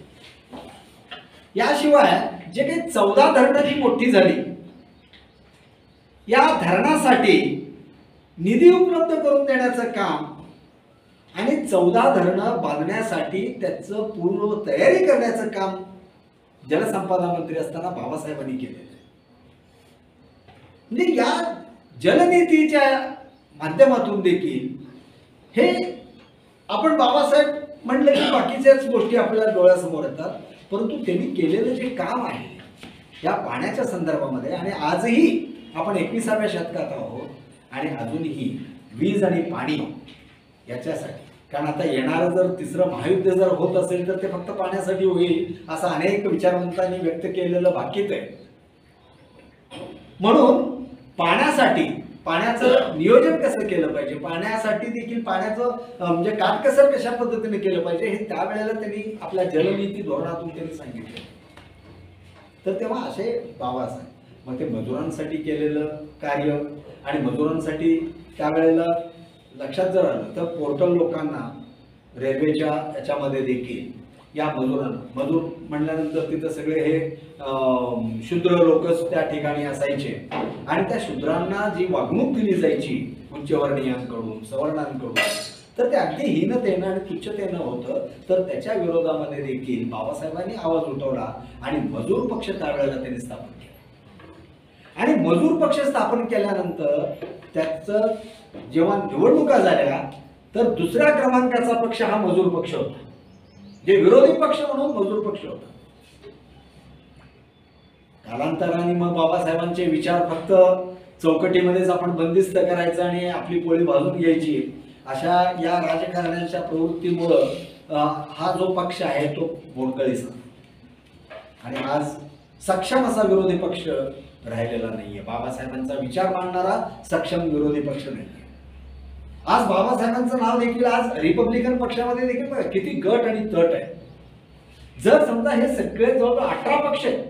याशिवाय जे काही 14 धरणं जी मोठी झाली, या धरणासाठी निधी उपलब्ध करून देण्याचं काम आणि 14 धरणं बांधण्यासाठी त्याचं पूर्व तयारी करण्याचं काम जलसंपदा मंत्री असताना बाबासाहेबांनी केलेलं आहे. म्हणजे या जलनीतीच्या माध्यमातून देखील हे आपण बाबासाहेब म्हटलं की बाकीच्याच गोष्टी आपल्या डोळ्यासमोर येतात, परंतु त्यांनी केलेलं जे काम आहे या पाण्याच्या संदर्भामध्ये, आणि आजही आपण 21व्या शतकात आहोत आणि अजूनही वीज आणि पाणी याच्यासाठी, कारण आता येणारं जर तिसरं महायुद्ध जर होत असेल तर ते फक्त पाण्यासाठी होईल असं अनेक विचारवंतांनी व्यक्त केलेलं भाकीत आहे. म्हणून पाण्यासाठी पाण्याचं नियोजन कसं केलं पाहिजे, पाण्यासाठी देखील पाण्याचं म्हणजे काटकसर कशा पद्धतीने केलं पाहिजे हे त्यावेळेला त्यांनी आपल्या जलनीती धोरणातून त्यांनी सांगितलं. तर तेव्हा असे बाबासाहेब मग ते मजुरांसाठी केलेलं कार्य, आणि मजुरांसाठी त्यावेळेला लक्षात जर आलं तर पोर्टल लोकांना रेल्वेच्या याच्यामध्ये देखील या मजुरांना, मजूर म्हणल्यानंतर तिथं सगळे हे शूद्र लोकच त्या ठिकाणी असायचे आणि त्या शूद्रांना जी वागणूक दिली जायची उच्चवर्णीयांकडून सवर्णांकडून, तर ते अगदी हीनतेनं आणि तुच्छतेनं होतं. तर त्याच्या विरोधामध्ये देखील बाबासाहेबांनी आवाज उठवला आणि मजूर पक्ष त्यावेळेला त्यांनी स्थापन केला. आणि मजूर पक्ष स्थापन केल्यानंतर त्याचं जेव्हा निवडणुका झाल्या तर दुसऱ्या क्रमांकाचा पक्ष हा मजूर पक्ष होता, जे विरोधी पक्ष म्हणून मजूर पक्ष होता. कालांतराने मग बाबासाहेबांचे विचार फक्त चौकटीमध्येच आपण बंदिस्त करायचं आणि आपली पोळी भाजून घ्यायची, अशा या राजकारण्याच्या प्रवृत्तीमुळं हा जो पक्ष आहे तो मोडकळीस आणि आज सक्षम असा विरोधी पक्ष राहिलेला नाहीये. बाबासाहेबांचा विचार मांडणारा सक्षम विरोधी पक्ष नाहीये. आज बाबासाहेबांचं नाव देखील आज रिपब्लिकन पक्षामध्ये देखील किती गट आणि तट आहे. जर समजा हे सगळे जवळ 18 पक्ष आहेत,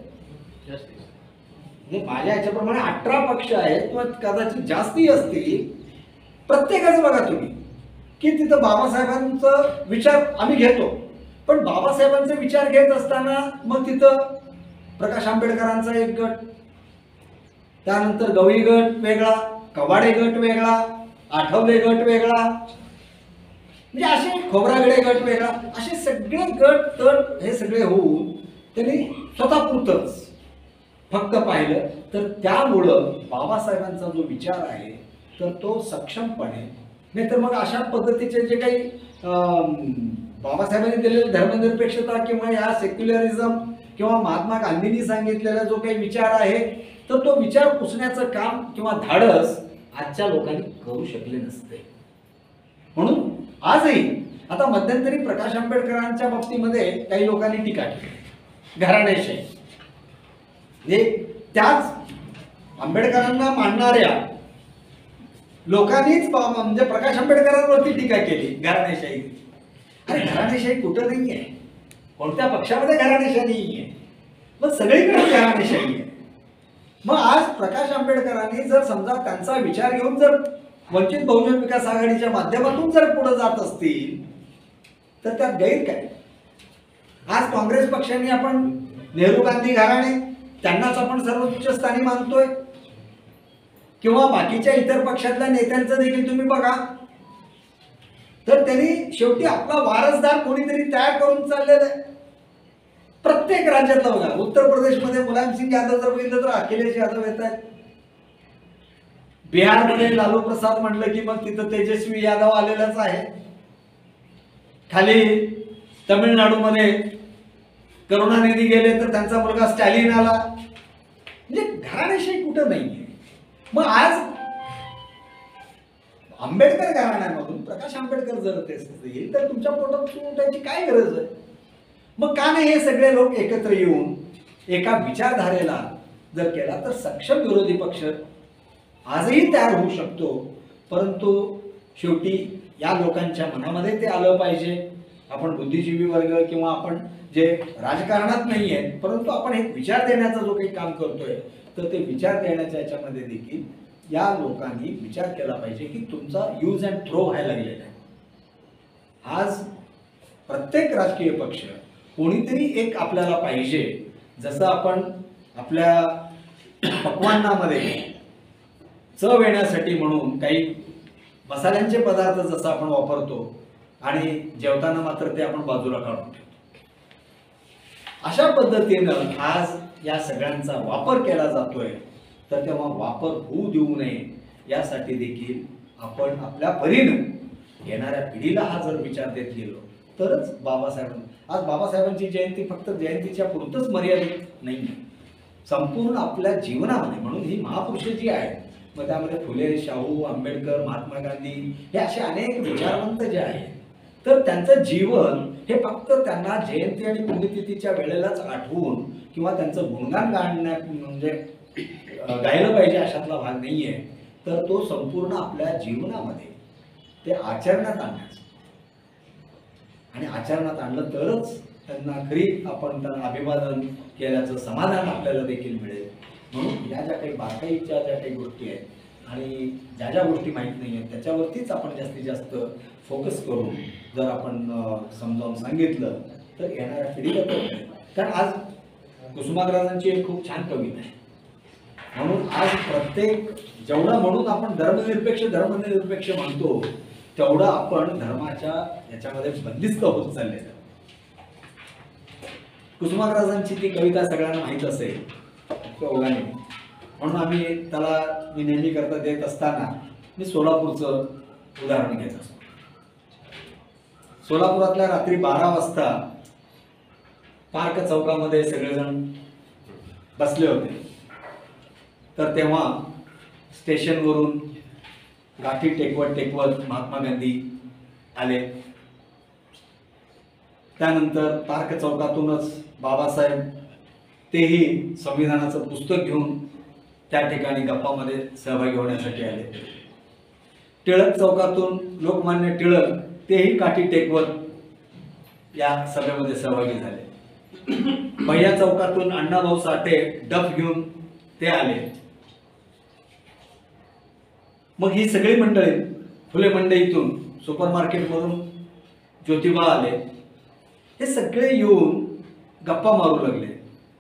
माझ्या याच्याप्रमाणे 18 पक्ष आहेत किंवा कदाचित जास्ती असतील, प्रत्येकाचं बघा तुम्ही की तिथं बाबासाहेबांचा विचार आम्ही घेतो, पण बाबासाहेबांचे विचार घेत असताना मग तिथं प्रकाश आंबेडकरांचा एक गट, त्यानंतर गवई गट वेगळा, कवाडे गट वेगळा, आठवले गट वेगळा, म्हणजे असे खोबरागडे गट वेगळा, असे सगळे गट तट हे सगळे होऊन त्यांनी स्वतःपुरतंच फक्त पाहिलं. तर त्यामुळं बाबासाहेबांचा जो विचार आहे तर तो सक्षमपणे, नाही तर मग अशा पद्धतीचे जे काही बाबासाहेबांनी दिलेले धर्मनिरपेक्षता किंवा या सेक्युलरिझम किंवा महात्मा गांधींनी सांगितलेला जो काही विचार आहे तर तो विचार पुसण्याचं काम किंवा धाडस आजच्या लोकांनी करू शकले नसते. म्हणून आजही आता मध्यंतरी प्रकाश आंबेडकरांच्या बाबतीमध्ये काही लोकांनी टीका केली, घराणेशाही, म्हणजे त्याच आंबेडकरांना मानणाऱ्या लोकांनीच म्हणजे प्रकाश आंबेडकरांवरती टीका केली, घराणेशाही. अरे घराणेशाही कुठं नाहीये, कोणत्या पक्षामध्ये घराणेशाही नाहीये, मग सगळीकडे घराणेशाही आहे. मग आज प्रकाश आंबेडकरांनी जर समजा त्यांचा विचार घेऊन जर वंचित बहुजन विकास आघाडीच्या माध्यमातून जर पुढे जात असतील तर त्यात गैर काय. आज काँग्रेस पक्षाने आपण नेहरू गांधी घराणे त्यांनाच आपण सर्वोच्च स्थानी मानतोय, किंवा बाकीच्या इतर पक्षातल्या नेत्यांचं देखील तुम्ही बघा तर त्यांनी शेवटी आपला वारसदार कोणीतरी तयार करून चाललेला आहे. प्रत्येक राज्यातला बघा, उत्तर प्रदेशमध्ये मुलायमसिंग यादव जर बघितलं तर अखिलेश यादव येत आहेत. बिहारमध्ये लालू प्रसाद म्हटलं की मग तिथं तेजस्वी यादव आलेलाच आहे. खाली तमिळनाडूमध्ये करुणानिधी गेले तर त्यांचा मुलगा स्टॅलिन आला. म्हणजे घराणेशाही कुठं नाहीये. मग आज आंबेडकर घराण्यामधून प्रकाश आंबेडकर जर ते येईल तर तुमच्या पोटात उठायची काय गरज आहे? मग का नाही हे सगळे लोक एकत्र येऊन एका विचारधारेला जर केला तर सक्षम विरोधी पक्ष आजही तयार होऊ शकतो. परंतु शेवटी या लोकांच्या मनामध्ये ते आलं पाहिजे. आपण बुद्धिजीवी वर्ग किंवा आपण जे राजकारणात नाही आहेत, परंतु आपण एक विचार देण्याचा जो काही काम करतोय तर ते विचार देण्याच्या याच्यामध्ये देखील या लोकांनी विचार केला पाहिजे की तुमचा यूज अँड थ्रो व्हायला लागलेला आहे. आज प्रत्येक राजकीय पक्ष कोणीतरी एक आपल्याला पाहिजे. जसं आपण आपल्या पक्वान्नामध्ये चव येण्यासाठी म्हणून काही मसाल्यांचे पदार्थ जसं आपण वापरतो आणि जेवताना मात्र ते आपण बाजूला काढून ठेवतो, अशा पद्धतीनं आज या सगळ्यांचा वापर केला जातोय. तर तेव्हा वापर होऊ देऊ नये यासाठी देखील आपण आपल्या परीनं येणाऱ्या पिढीला हा जर विचार देत गेलो तरच आज बाबासाहेबांची जयंती फक्त जयंतीच्या पुरतच मर्यादित नाही, संपूर्ण आपल्या जीवनामध्ये. म्हणून ही महापुरुष जी आहेत, मग त्यामध्ये फुले, शाहू, आंबेडकर, महात्मा गांधी हे असे अनेक विचारवंत जे आहेत, तर त्यांचं जीवन हे फक्त त्यांना जयंती आणि पुण्यतिथीच्या वेळेलाच आठवून किंवा त्यांचं गुणगान गाणण्या म्हणजे गायलं पाहिजे अशातला भाग नाहीये. तर तो संपूर्ण आपल्या जीवनामध्ये ते आचरणात आणण्याचं, आणि आचरणात आणलं तरच त्यांना खरी आपण त्यांना अभिवादन केल्याचं समाधान आपल्याला देखील मिळेल. म्हणून या ज्या काही बारकाईच्या ज्या काही गोष्टी आहेत आणि ज्या ज्या गोष्टी माहीत नाही आहेत त्याच्यावरतीच आपण जास्तीत जास्त फोकस करून जर आपण समजावून सांगितलं तर येणाऱ्या पिढीला कळतं. कारण आज कुसुमाग्रजांची एक खूप छान कविता आहे. म्हणून आज प्रत्येक जेवढं म्हणून आपण धर्मनिरपेक्ष म्हणतो तेवढं आपण धर्माच्या याच्यामध्ये बंदिस्त होत चाललेलं. कुसुमाग्रजांची ती कविता सगळ्यांना माहीत असेल, म्हणून मी नेहमी करता देत असताना मी सोलापूरचं उदाहरण घेत असतो. सोलापुरातल्या रात्री 12 वाजता पार्क चौकामध्ये सगळेजण बसले होते. तर तेव्हा स्टेशनवरून गाठी टेकवत महात्मा गांधी आले. त्यानंतर पार्क चौकातूनच बाबासाहेब तेही संविधानाचं पुस्तक घेऊन त्या ठिकाणी गप्पामध्ये सहभागी होण्यासाठी आले. टिळक चौकातून लोकमान्य टिळक तेही काठी टेकवत या सभेमध्ये सहभागी झाले. भैया चौकातून अण्णाभाऊ साठे डफ घेऊन ते आले. मग ही सगळी मंडळी फुले मंडईतून सुपरमार्केटमधून ज्योतिबा आले. हे सगळे येऊन गप्पा मारू लागले.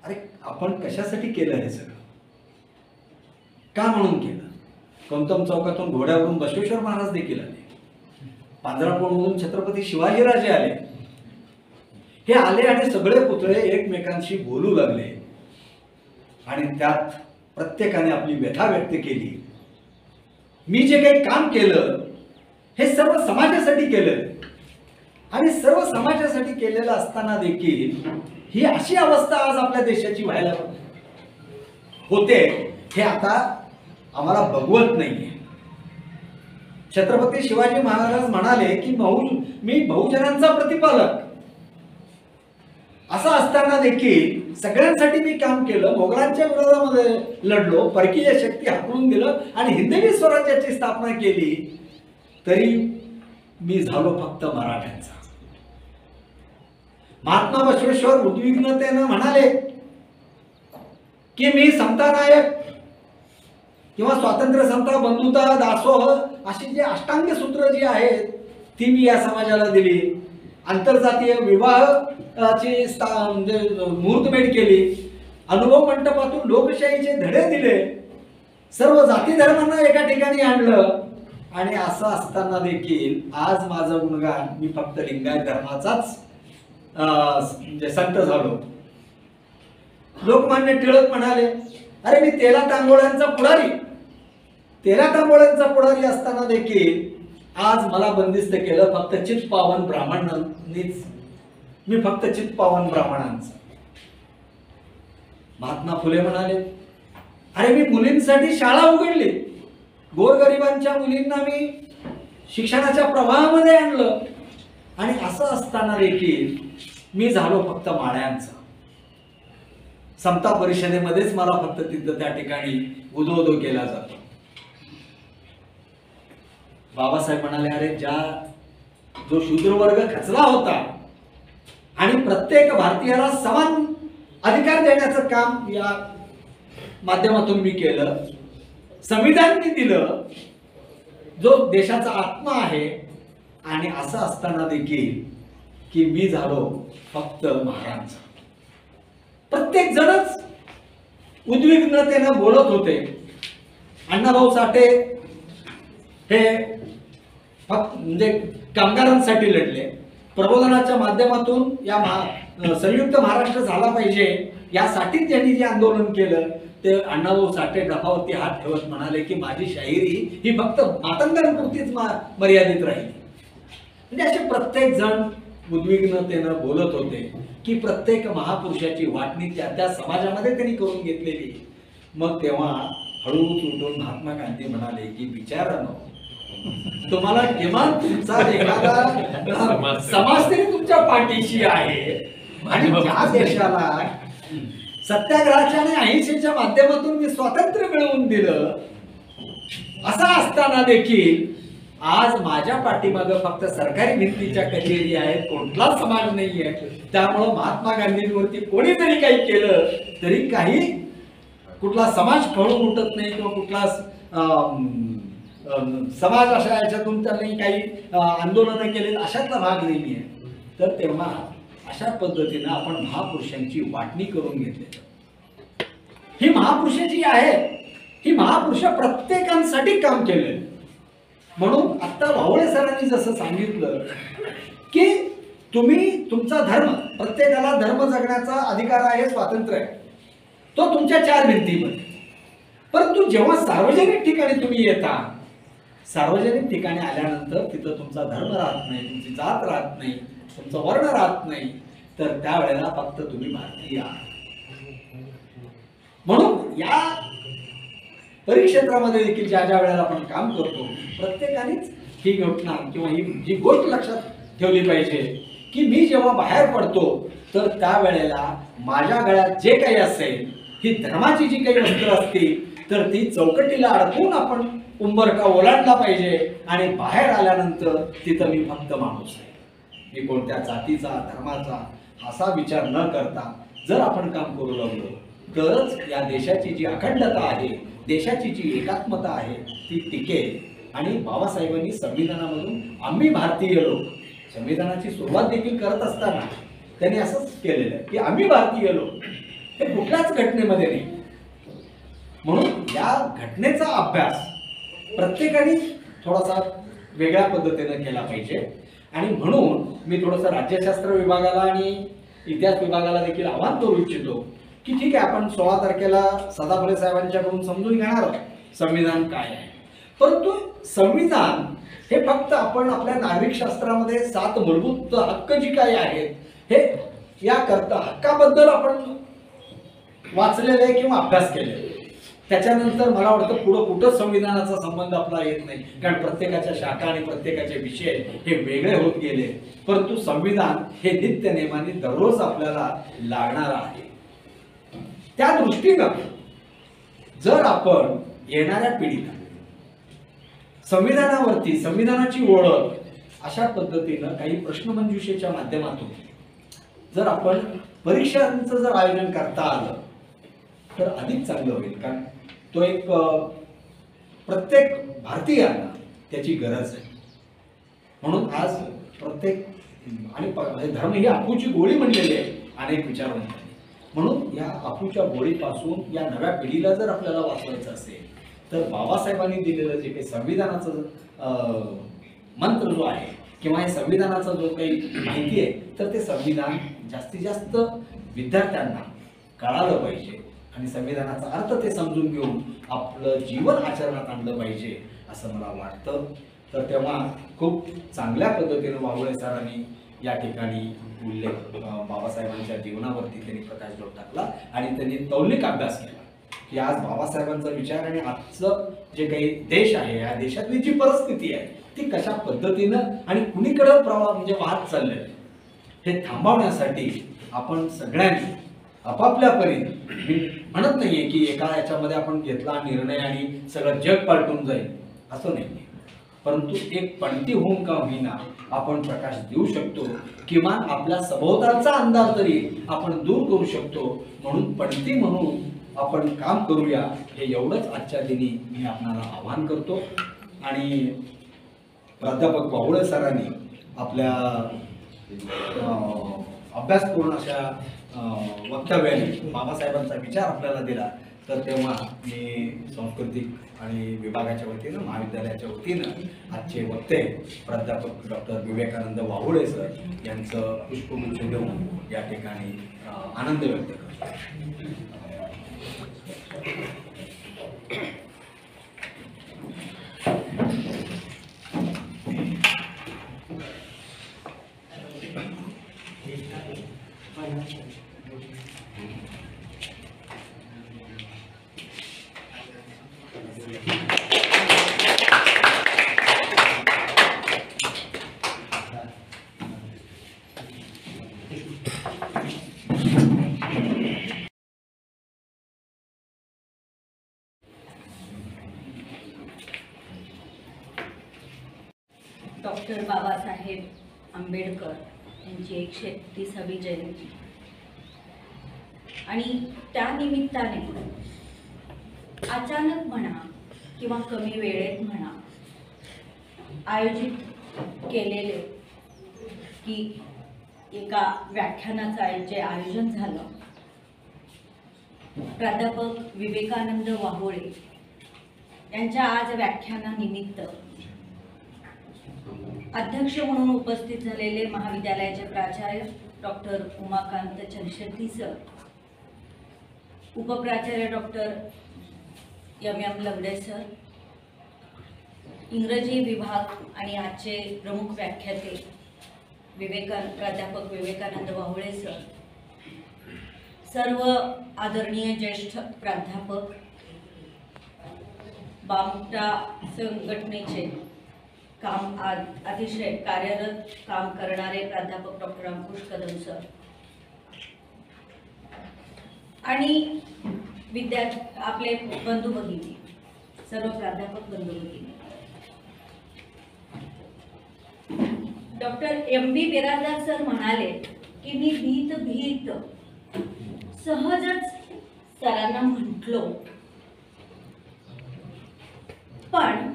अरे आपण कशासाठी केलं हे सगळं, का म्हणून केलं? कोणतम चौकातून घोड्यावरून बसवेश्वर महाराज देखील आले. पांजरापूरमधून छत्रपती शिवाजीराजे आले. हे आले आणि सगळे पुतळे एकमेकांशी बोलू लागले आणि त्यात प्रत्येकाने आपली व्यथा व्यक्त केली. मी जे काही काम केलं हे सर्व समाजासाठी केलं आणि सर्व समाजासाठी केलेलं असताना देखील ही अशी अवस्था आज आपल्या देशाची व्हायला होते हे आता आम्हाला बघवत नाहीये. छत्रपती शिवाजी महाराज म्हणाले की मी बहुजनांचा प्रतिपालक. असं असताना देखील सगळ्यांसाठी मी काम केलं, मोगलांच्या विरोधामध्ये लढलो, परकीय शक्ती हाकलून दिलं आणि हिंदवी स्वराज्याची स्थापना केली, तरी मी झालो फक्त मराठ्यांचा. महात्मा बसवेश्वर उद्विग्नतेनं म्हणाले की मी समता नायक किंवा स्वातंत्र्य, समता, बंधुता, दासोह अशी जी अष्टांग सूत्र जी आहेत ती मी या समाजाला दिली. आंतरजातीय विवाहाची म्हणजे मुहूर्तमेढ केली. अनुभव मंडपातून लोकशाहीचे धडे दिले. सर्व जाती धर्मांना एका ठिकाणी आणलं आणि असं असताना देखील आज माझं गुणगान मी फक्त लिंगायत धर्माचाच म्हणजे संत झालो. लोकमान्य टिळक म्हणाले, अरे मी तेला तांबोळ्यांचा पुढारी असताना देखील आज मला बंदिस्त केलं फक्त चित्पावन ब्राह्मणांनीच, मी फक्त चित्पावन ब्राह्मणांचं. महात्मा फुले म्हणाले, अरे मी मुलींसाठी शाळा उघडली, गोरगरिबांच्या मुलींना मी शिक्षणाच्या प्रवाहामध्ये आणलं, आणि असं असताना देखील मी झालो फक्त माळ्यांचा. समता परिषदेमध्येच मला फक्त तिथं त्या ठिकाणी उदो केला जातो. बाबासाहेब म्हणाले, अरे जो शूद्र वर्ग खचला होता आणि प्रत्येक भारतीयाला समान अधिकार देण्याचं काम या माध्यमातून मी केलं, संविधान मी दिलं, जो देशाचा आत्मा आहे, आणि असं असताना देखील की मी झालो फक्त महाराज. प्रत्येक जणच उद्विग्नतेनं बोलत होते. अण्णाभाऊ साठे हे फक्त म्हणजे कामगारांसाठी लढले, प्रबोधनाच्या माध्यमातून या संयुक्त महाराष्ट्र झाला पाहिजे यासाठी त्यांनी जे आंदोलन केलं ते अण्णाभाऊ साठे डफावरती हात ठेवत म्हणाले की माझी शाहिरी ही फक्त मातंगांपुरतीच मर्यादित राहिली. म्हणजे असे प्रत्येक जण उद्विग्नतेनं बोलत होते की प्रत्येक महापुरुषाची वाटणी त्या त्या समाजामध्ये त्यांनी करून घेतलेली. मग तेव्हा हळूच उठून महात्मा गांधी म्हणाले की विचारानं तुम्हाला किमान तुमचा एखादा समाज तरी तुमच्या पाठीशी आहे, आणि ज्या देशाला सत्याग्रहाच्या आणि अहिंसेच्या माध्यमातून मी स्वातंत्र्य मिळवून दिलं, असं असताना देखील आज माझ्या पाठीमागं फक्त सरकारी भिंतीच्या कचेरी आहेत, कुठला समाज नाहीये. त्यामुळं महात्मा गांधींवरती कोणी जरी काही केलं तरी काही कुठला समाज खळून उठत नाही किंवा कुठला समाज अशा याच्यातून त्यांनी काही आंदोलनं केले अशातला भाग नाहीये. तर तेव्हा अशा पद्धतीनं आपण महापुरुषांची वाटणी करून घेतली. ही महापुरुषाची आहे, ही महापुरुष प्रत्येकांसाठी काम केले. म्हणून आता भावळे सरांनी जसं सांगितलं की तुम्ही तुमचा धर्म, प्रत्येकाला धर्म जगण्याचा अधिकार आहे, स्वातंत्र्य आहे, तो तुमच्या चार भिंतीमध्ये. परंतु जेव्हा सार्वजनिक ठिकाणी तुम्ही येता, सार्वजनिक ठिकाणी आल्यानंतर तिथं तुमचा धर्म राहत नाही, तुमची जात राहत नाही, तुमचं वर्ण राहत नाही, तर त्यावेळेला फक्त तुम्ही भारतीय आहात. म्हणून या परिक्षेत्रामध्ये देखील ज्या ज्या वेळेला आपण काम करतो प्रत्येकानेच ही घटना किंवा ही जी गोष्ट लक्षात ठेवली पाहिजे की मी जेव्हा बाहेर पडतो तर त्यावेळेला माझ्या गळ्यात जे काही असेल, ही धर्माची जी काही वस्त्र असतील तर ती चौकटीला अडकून आपण उंबरका ओलांडला पाहिजे, आणि बाहेर आल्यानंतर तिथं मी फक्त माणूस आहे, मी कोणत्या जातीचा धर्माचा असा विचार न करता जर आपण काम करू लागलो तरच या देशाची जी अखंडता आहे, देशाची जी एकात्मता आहे ती टिकेल. आणि बाबासाहेबांनी संविधानामधून आम्ही भारतीय लोक, संविधानाची सुरुवात देखील करत असताना त्यांनी असंच केलेलं आहे की आम्ही भारतीय लोक, हे कुठल्याच घटनेमध्ये नाही. म्हणून या घटनेचा अभ्यास प्रत्येकाने थोडासा वेगळ्या पद्धतीने केला पाहिजे. आणि म्हणून मी थोडंसं राज्यशास्त्र विभागाला आणि इतिहास विभागाला देखील आवाहन करू इच्छितो की ठीक आहे, आपण 16 तारखेला सदाफुले साहेबांच्याकडून समजून घेणार आहोत संविधान काय आहे. परंतु संविधान हे फक्त आपण आपल्या नागरिक शास्त्रामध्ये 7 मूलभूत हक्क जी काही आहेत, हे या करता हक्काबद्दल आपण वाचलेले किंवा अभ्यास केलेले. त्याच्यानंतर मला वाटतं पुढं कुठंच संविधानाचा संबंध आपला येत नाही, कारण प्रत्येकाच्या शाखा आणि प्रत्येकाचे विषय हे वेगळे होत गेले. परंतु संविधान हे नित्य नेमाने दररोज आपल्याला लागणार आहे. त्या दृष्टीनं जर आपण येणाऱ्या पिढीला संविधानावरती, संविधानाची ओळख अशा पद्धतीनं काही प्रश्नमंजुषेच्या माध्यमातून जर आपण परीक्षांचं जर आयोजन करता आलं तर अधिक चांगलं होईल. कारण तो एक प्रत्येक भारतीयांना त्याची गरज आहे. म्हणून आज प्रत्येक आणि धर्म ही अफूची गोळी म्हणलेली आहे अनेक विचारवंतांनी. म्हणून या अफूच्या गोळीपासून या नव्या पिढीला जर आपल्याला वाचवायचं असेल तर बाबासाहेबांनी दिलेलं जे काही संविधानाचं मंत्र जो आहे किंवा हे संविधानाचा जो काही माहिती आहे, तर ते संविधान जास्तीत जास्त विद्यार्थ्यांना कळालं पाहिजे आणि संविधानाचा अर्थ ते समजून घेऊन आपलं जीवन आचरणात आणलं पाहिजे असं मला वाटतं. तर तेव्हा खूप चांगल्या पद्धतीनं वावळे सरांनी या ठिकाणी उल्लेख बाबासाहेबांच्या जीवनावरती त्यांनी प्रकाशझोत टाकला आणि त्यांनी तौलिक अभ्यास केला की आज बाबासाहेबांचा विचार आणि आजचं जे काही देश आहे, या देशातली जी परिस्थिती आहे ती कशा पद्धतीनं आणि कुणीकडे प्रवाह म्हणजे वाहत चालले हे थांबवण्यासाठी आपण सगळ्यांनी आपापल्या परीने, मी म्हणत नाहीये की एका याच्यामध्ये आपण घेतला निर्णय आणि सगळं जग पालटून जाईल असं नाहीये, परंतु एक पणती होऊन का होईना आपण प्रकाश देऊ शकतो, किमान आपल्या सभोवतालचा अंधार तरी आपण दूर करू शकतो. म्हणून पणती म्हणून आपण काम करूया, हे एवढंच आजच्या दिनी मी आपणाला आवाहन करतो. आणि प्राध्यापक वावळे सरांनी आपल्या अभ्यासपूर्ण अशा वक्तव्याने बाबासाहेबांचा विचार आपल्याला दिला. तर तेव्हा मी सांस्कृतिक आणि विभागाच्या वतीनं, महाविद्यालयाच्या वतीनं आजचे वक्ते प्राध्यापक डॉक्टर विवेकानंद वाहुळे सर यांचं पुष्पगुच्छ देऊन या ठिकाणी आनंद व्यक्त करतो. डॉक्टर बाबासाहेब आंबेडकर यांची 131वी जयंती आणि त्या निमित्ताने अचानक म्हणा किंवा कमी वेळेत म्हणा आयोजित केलेले की एका व्याख्यानाचं जे आयोजन झालं, प्राध्यापक विवेकानंद वाहुळे यांच्या आज व्याख्यानानिमित्त अध्यक्ष म्हणून उपस्थित झालेले महाविद्यालयाचे प्राचार्य डॉक्टर उमाकांत चलशेट्टी सर, उपप्राचार्य डॉक्टर एम लवडे सर, इंग्रजी विभाग आणि आजचे प्रमुख व्याख्याते प्राध्यापक विवेकानंद वाहुळे सर, सर्व आदरणीय ज्येष्ठ प्राध्यापक, बामटा संघटनेचे काम अतिशय कार्यरत काम करणारे प्राध्यापक डॉक्टर अंकुश कदम सर आणि आपले बंधू भगिनी, सर्व प्राध्यापक बंधू भगिनी. डॉक्टर MB बिराजदार सर म्हणाले की मी भीत सहजच सरांना म्हटलो, पण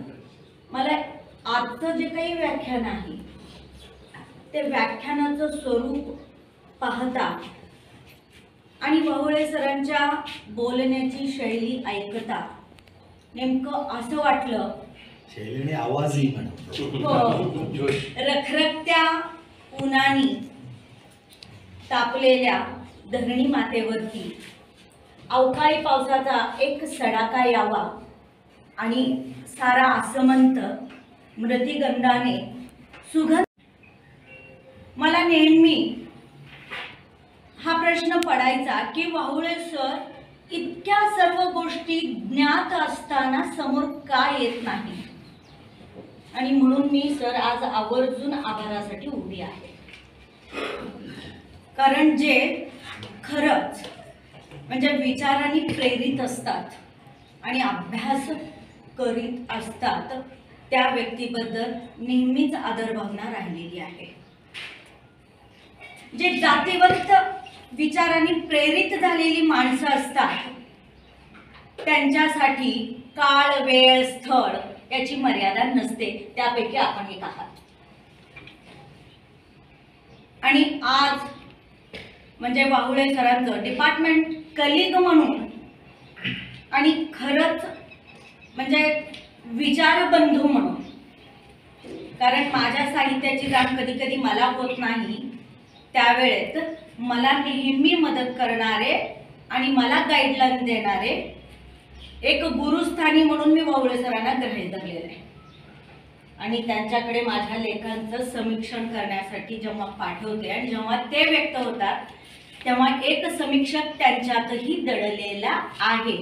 मला आजचं जे काही व्याख्यान आहे ते व्याख्यानाचं स्वरूप पाहता आणि वाहुळे सरांच्या बोलण्याची शैली ऐकता नेमकं असं वाटलं, शैलीने आवाजही म्हणतो, रखरखत्या उन्हानी तापलेल्या धरणी मातेवरती अवकाळी पावसाचा एक सडाका यावा आणि सारा आसमंत मृतिगंधाने सुगंध. मला नेहमी हा प्रश्न पडायचा की वाहुळे सर इतक्या सर्व गोष्टी ज्ञात असताना समोर का येत नाही, आणि म्हणून मी सर आज आवर्जून आभारासाठी उभी आहे. कारण जे खरंच म्हणजे विचारांनी प्रेरित असतात आणि अभ्यास करीत असतात त्या व्यक्तीबद्दल नेहमीच आदरभावना राहिलेली आहे. जे जातीवंत विचारांनी प्रेरित झालेली माणसं असतात त्यांच्यासाठी काळ, वेळ, स्थळ याची मर्यादा नसते, त्यापैकी आपण एक आहात. आणि आज म्हणजे वाहुळे सरांचं डिपार्टमेंट कलिग म्हणून आणि खरंच म्हणजे विचारबंधू म्हणून, कारण माझ्या साहित्याची जाण कधी कधी मला होत नाही, त्यावेळेत मला नेहमी मदत करणारे आणि मला गाईडलाईन देणारे एक गुरुस्थानी म्हणून मी वावळे सरांना गृहीत धरलेलं आहे. आणि त्यांच्याकडे माझ्या लेखांचं समीक्षण करण्यासाठी जेव्हा पाठवते आणि जेव्हा ते व्यक्त होतात तेव्हा एक समीक्षक त्यांच्यातही दडलेला आहे,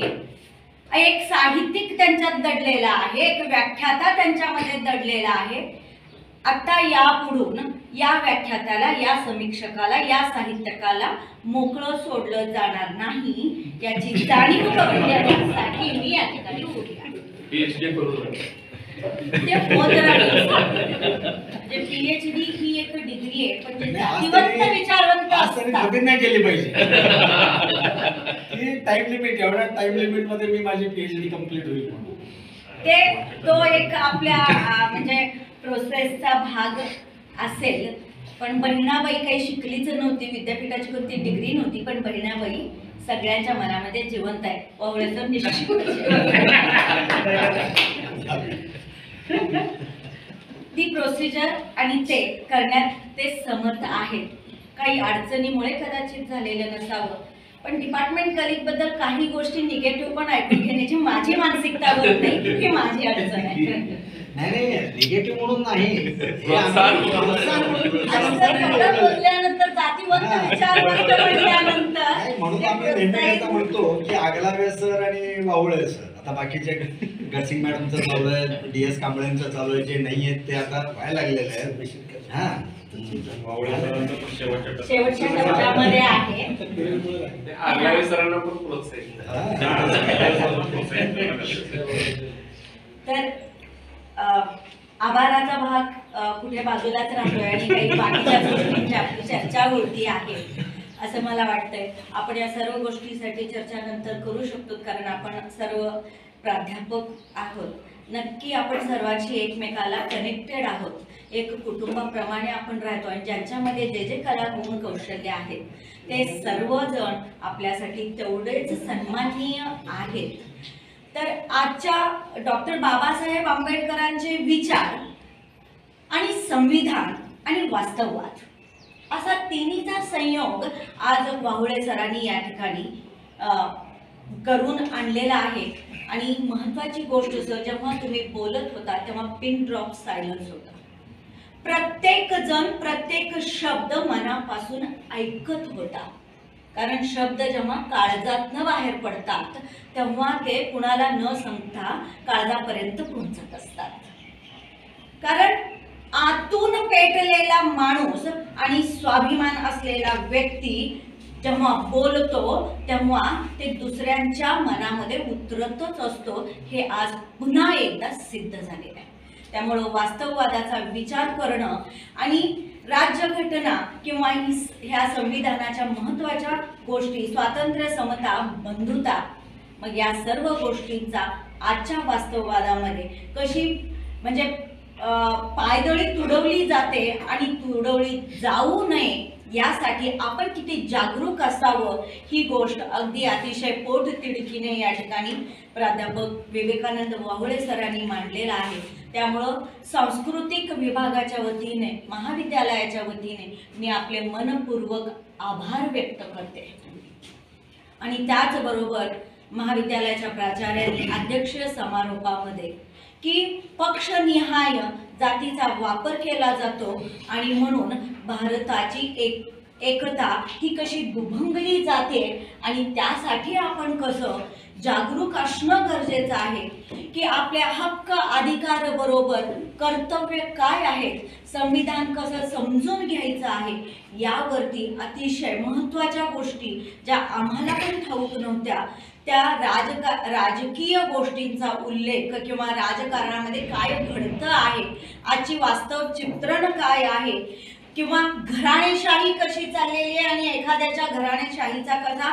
एक साहित्यिक त्यांच्यात दडलेला आहे, एक व्याख्याता त्यांच्यामध्ये दडलेला आहे. आता यापुढून या व्याख्यात्याला, या समीक्षकाला, या साहित्यकाला मोकळं सोडलं जाणार नाही याची जाणीव करून देण्यासाठी मी या ठिकाणी उभी आहे. ते होत राहील. म्हणजे PhD ही एक डिग्री आहे, पण जे जातीवंत विचारवंत असतात नाही केली पाहिजे. टाइम लिमिट, एवढ्या टाइम लिमिट मध्ये मी माझी PhD कंप्लीट होईल म्हणून तो एक आपल्या म्हणजे प्रोसेसचा भाग असेल. पण बहिणाबाई काही शिकलीच नव्हती, विद्यापीठाची कोणती डिग्री नव्हती, पण बहिणाबाई सगळ्यांच्या मनामध्ये जिवंत आहे. वावळेचं निश्चित ती प्रोसिजर आणि ते करण्यात ते समर्थ आहेत. काही अडचणीमुळे कदाचित झालेलं नसावं, पण डिपार्टमेंट कलिग बद्दल काही गोष्टी निगेटिव्ह पण ऐकून घेण्याची माझी मानसिकता होत नाही, ही माझी अडचण आहे. नाही निगेटिव्ह म्हणून नाही, बोलल्यानंतर जातीवंत विचारवंत म्हटल्यानंतर म्हणून आपण नेहमी म्हणतो की आगलावे सर आणि वावळे सर. आता बाकीचे गसिंग मॅडमचं चालू आहे, DS कांबळेंचं चालू आहे, जे नाही आहेत ते आता व्हायला लागलेलं आहे. हा शेवटच्या टप्प्यामध्ये आहे. तर आभाराचा भाग कुठे बाजूलाच राहतोय आणि काही बाकीच्या गोष्टींची आपली चर्चा होती आहे असं मला वाटतंय. आपण या सर्व गोष्टीसाठी चर्चा नंतर करू शकतो, कारण आपण सर्व प्राध्यापक आहोत. नक्की आपण सर्वांशी एकमेकाला कनेक्टेड आहोत, एक कुटुंबाप्रमाणे आपण राहतो आणि ज्यांच्यामध्ये जे जे कला गुण कौशल्य आहेत ते सर्वजण आपल्यासाठी तेवढेच सन्माननीय आहेत. तर आजच्या डॉक्टर बाबासाहेब आंबेडकरांचे विचार आणि संविधान आणि वास्तववाद असा तिन्हीचा संयोग आज वाहुळे सरांनी या ठिकाणी करून आणलेला आहे. आणि महत्त्वाची गोष्ट सर, जेव्हा तुम्ही बोलत होता तेव्हा पिन ड्रॉप सायलन्स होता. प्रत्येक जण प्रत्येक शब्द मनापासून ऐकत होता, कारण शब्द जेव्हा काळजातनं बाहेर पडतात तेव्हा ते कुणाला न सांगता काळजापर्यंत पोहोचत असतात. कारण आतून पेटलेला माणूस आणि स्वाभिमान असलेला व्यक्ती जेव्हा बोलतो तेव्हा ते दुसऱ्यांच्या मनामध्ये उतरतच असतो, हे आज पुन्हा एकदा सिद्ध झालेलं आहे. त्यामुळं वास्तववादाचा विचार करणं आणि राज्यघटना किंवा ह्या संविधानाच्या महत्त्वाच्या गोष्टी, स्वातंत्र्य, समता, बंधुता, मग या सर्व गोष्टींचा आजच्या वास्तववादामध्ये कशी म्हणजे पायदळी तुडवली जाते आणि तुडवली जाऊ नये यासाठी आपण किती जागरूक असावं ही गोष्ट अगदी अतिशय पोटतिडकीने या ठिकाणी प्राध्यापक विवेकानंद वाहुळे सरांनी मांडलेला आहे. त्यामुळं सांस्कृतिक विभागाच्या वतीने, महाविद्यालयाच्या वतीने मी आपले मनपूर्वक आभार व्यक्त करते. आणि त्याचबरोबर महाविद्यालयाच्या प्राचार्यांनी अध्यक्षीय समारोपामध्ये की पक्षनिहाय जातीचा वापर केला जातो आणि म्हणून भारताची एकता ही कशी दुभंगली जाते आणि त्यासाठी आपण कसं जागरूक असणं गरजेचं आहे की आपल्या हक्क अधिकार बरोबर कर्तव्य काय आहेत, संविधान कसं समजून घ्यायचं आहे यावरती अतिशय महत्त्वाच्या गोष्टी ज्या आम्हाला पण ठाऊक नव्हत्या त्या राजकीय गोष्टींचा उल्लेख किंवा राजकारणामध्ये काय घडतं आहे, आजची वास्तव चित्रण काय आहे किंवा घराणेशाही कशी चाललेली आहे आणि एखाद्याच्या घराणेशाहीचा कसा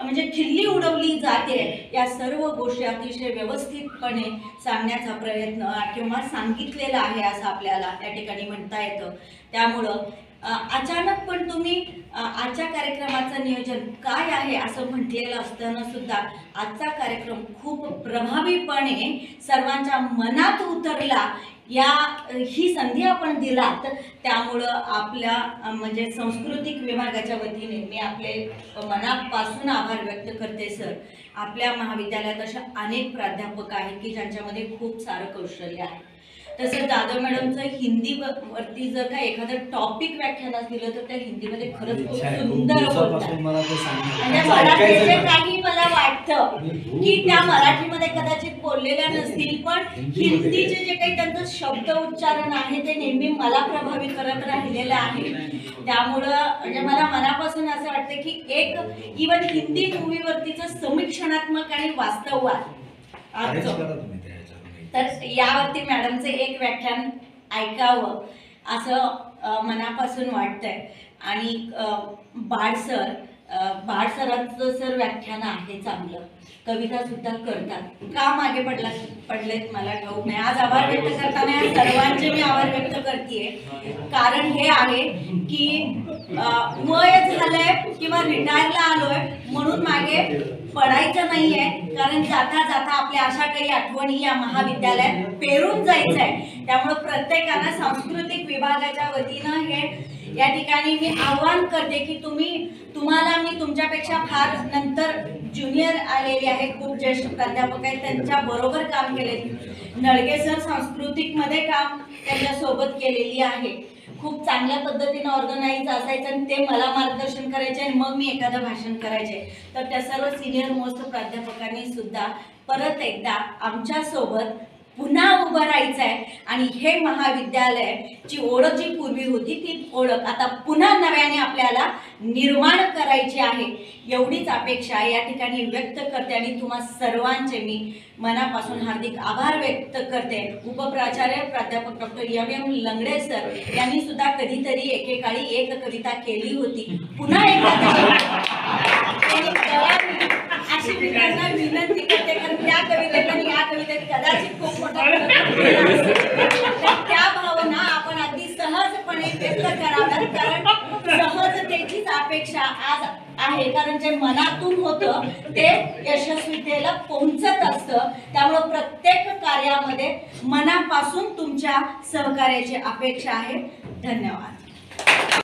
म्हणजे खिल्ली उडवली जाते, या सर्व गोष्टी अतिशय व्यवस्थितपणे सांगण्याचा प्रयत्न किंवा सांगितलेला आहे असं आपल्याला त्या ठिकाणी म्हणता येतं. त्यामुळं अचानक पण तुम्ही आजच्या कार्यक्रमाचं नियोजन काय आहे असं म्हटलेलं असताना सुद्धा आजचा कार्यक्रम खूप प्रभावीपणे सर्वांच्या मनात उतरला. ही संधी आपण दिलात, त्यामुळं आपल्या म्हणजे सांस्कृतिक विभागाच्या वतीने मी आपले मनापासून आभार व्यक्त करते सर. आपल्या महाविद्यालयात अशा अनेक प्राध्यापक आहेत की ज्यांच्यामध्ये खूप सारं कौशल्य आहे. तसं जाधव मॅडमचं हिंदी वरती जर का एखादं टॉपिक व्याख्यानात दिलं तर त्या हिंदीमध्ये खरंच खूप सुंदर बोलतात. म्हणजे मराठीचे काही मला वाटतं की त्या मराठीमध्ये कदाचित बोललेल्या नसतील, पण हिंदीचे जे काही त्यांचं शब्द उच्चारण आहे ते नेहमी मला प्रभावी करत राहिलेलं आहे. त्यामुळं म्हणजे मला मनापासून असं वाटतं की एक इवन हिंदी मूवीवरतीचं समीक्षणात्मक आणि वास्तववाद तर यावरती मॅडमचे एक व्याख्यान ऐकावं असं मनापासून वाटतंय. आणि बाळ सरांचं सर व्याख्यान आहे चांगलं, कविता सुद्धा करतात. का मागे पडलेत मला ठाऊक नाही. आज आभार व्यक्त करताना या सर्वांचे मी आभार व्यक्त करतेय. कारण हे आहे की वय झालंय किंवा रिटायरला आलोय म्हणून मागे पडायचं नाहीये, कारण जाता जाता आपल्या अशा काही आठवणी या महाविद्यालयात पेरून जायचं आहे. त्यामुळे प्रत्येकाला सांस्कृतिक विभागाच्या वतीनं हे या ठिकाणी मी आव्हान करते की तुम्हाला मी तुमच्यापेक्षा फार नंतर ज्युनियर आलेले आहेत, खूप ज्येष्ठ प्राध्यापक आहेत, त्यांच्या बरोबर काम केले. नळगे सर सांस्कृतिक मध्ये काम त्यांच्या सोबत केलेली आहे. खूप चांगल्या पद्धतीने ऑर्गनाइज असायचं आणि ते मला मार्गदर्शन करायचे आणि मग मी एखादं भाषण करायचे. तर त्या सर्व सिनियर मोस्ट प्राध्यापकांनी सुद्धा परत एकदा आमच्या सोबत पुन्हा उभं राहायचं आहे आणि हे महाविद्यालयाची ओळख जी पूर्वी होती ती ओळख आता पुन्हा नव्याने आपल्याला निर्माण करायची आहे, एवढीच अपेक्षा या ठिकाणी व्यक्त करते. आणि तुम्हा सर्वांचे मी मनापासून हार्दिक आभार व्यक्त करते. उपप्राचार्य प्राध्यापक डॉक्टर M लंगडे सर यांनी सुद्धा कधीतरी एकेकाळी एक कविता केली होती. पुन्हा एकदा अशी मी त्यांना विनंती करते, कारण त्या कवितेत आणि या कवितेत कदाचित खूप मोठा त्या भावना आपण अगदी सहजपणे व्यक्त कराव्यात. कारण सहजतेचीच अपेक्षा आज आहे, कारण जे मनातून होतं ते यशस्वीतेला पोहोचत असतं. त्यामुळे प्रत्येक कार्यामध्ये मनापासून तुमच्या सहकार्याची अपेक्षा आहे. धन्यवाद.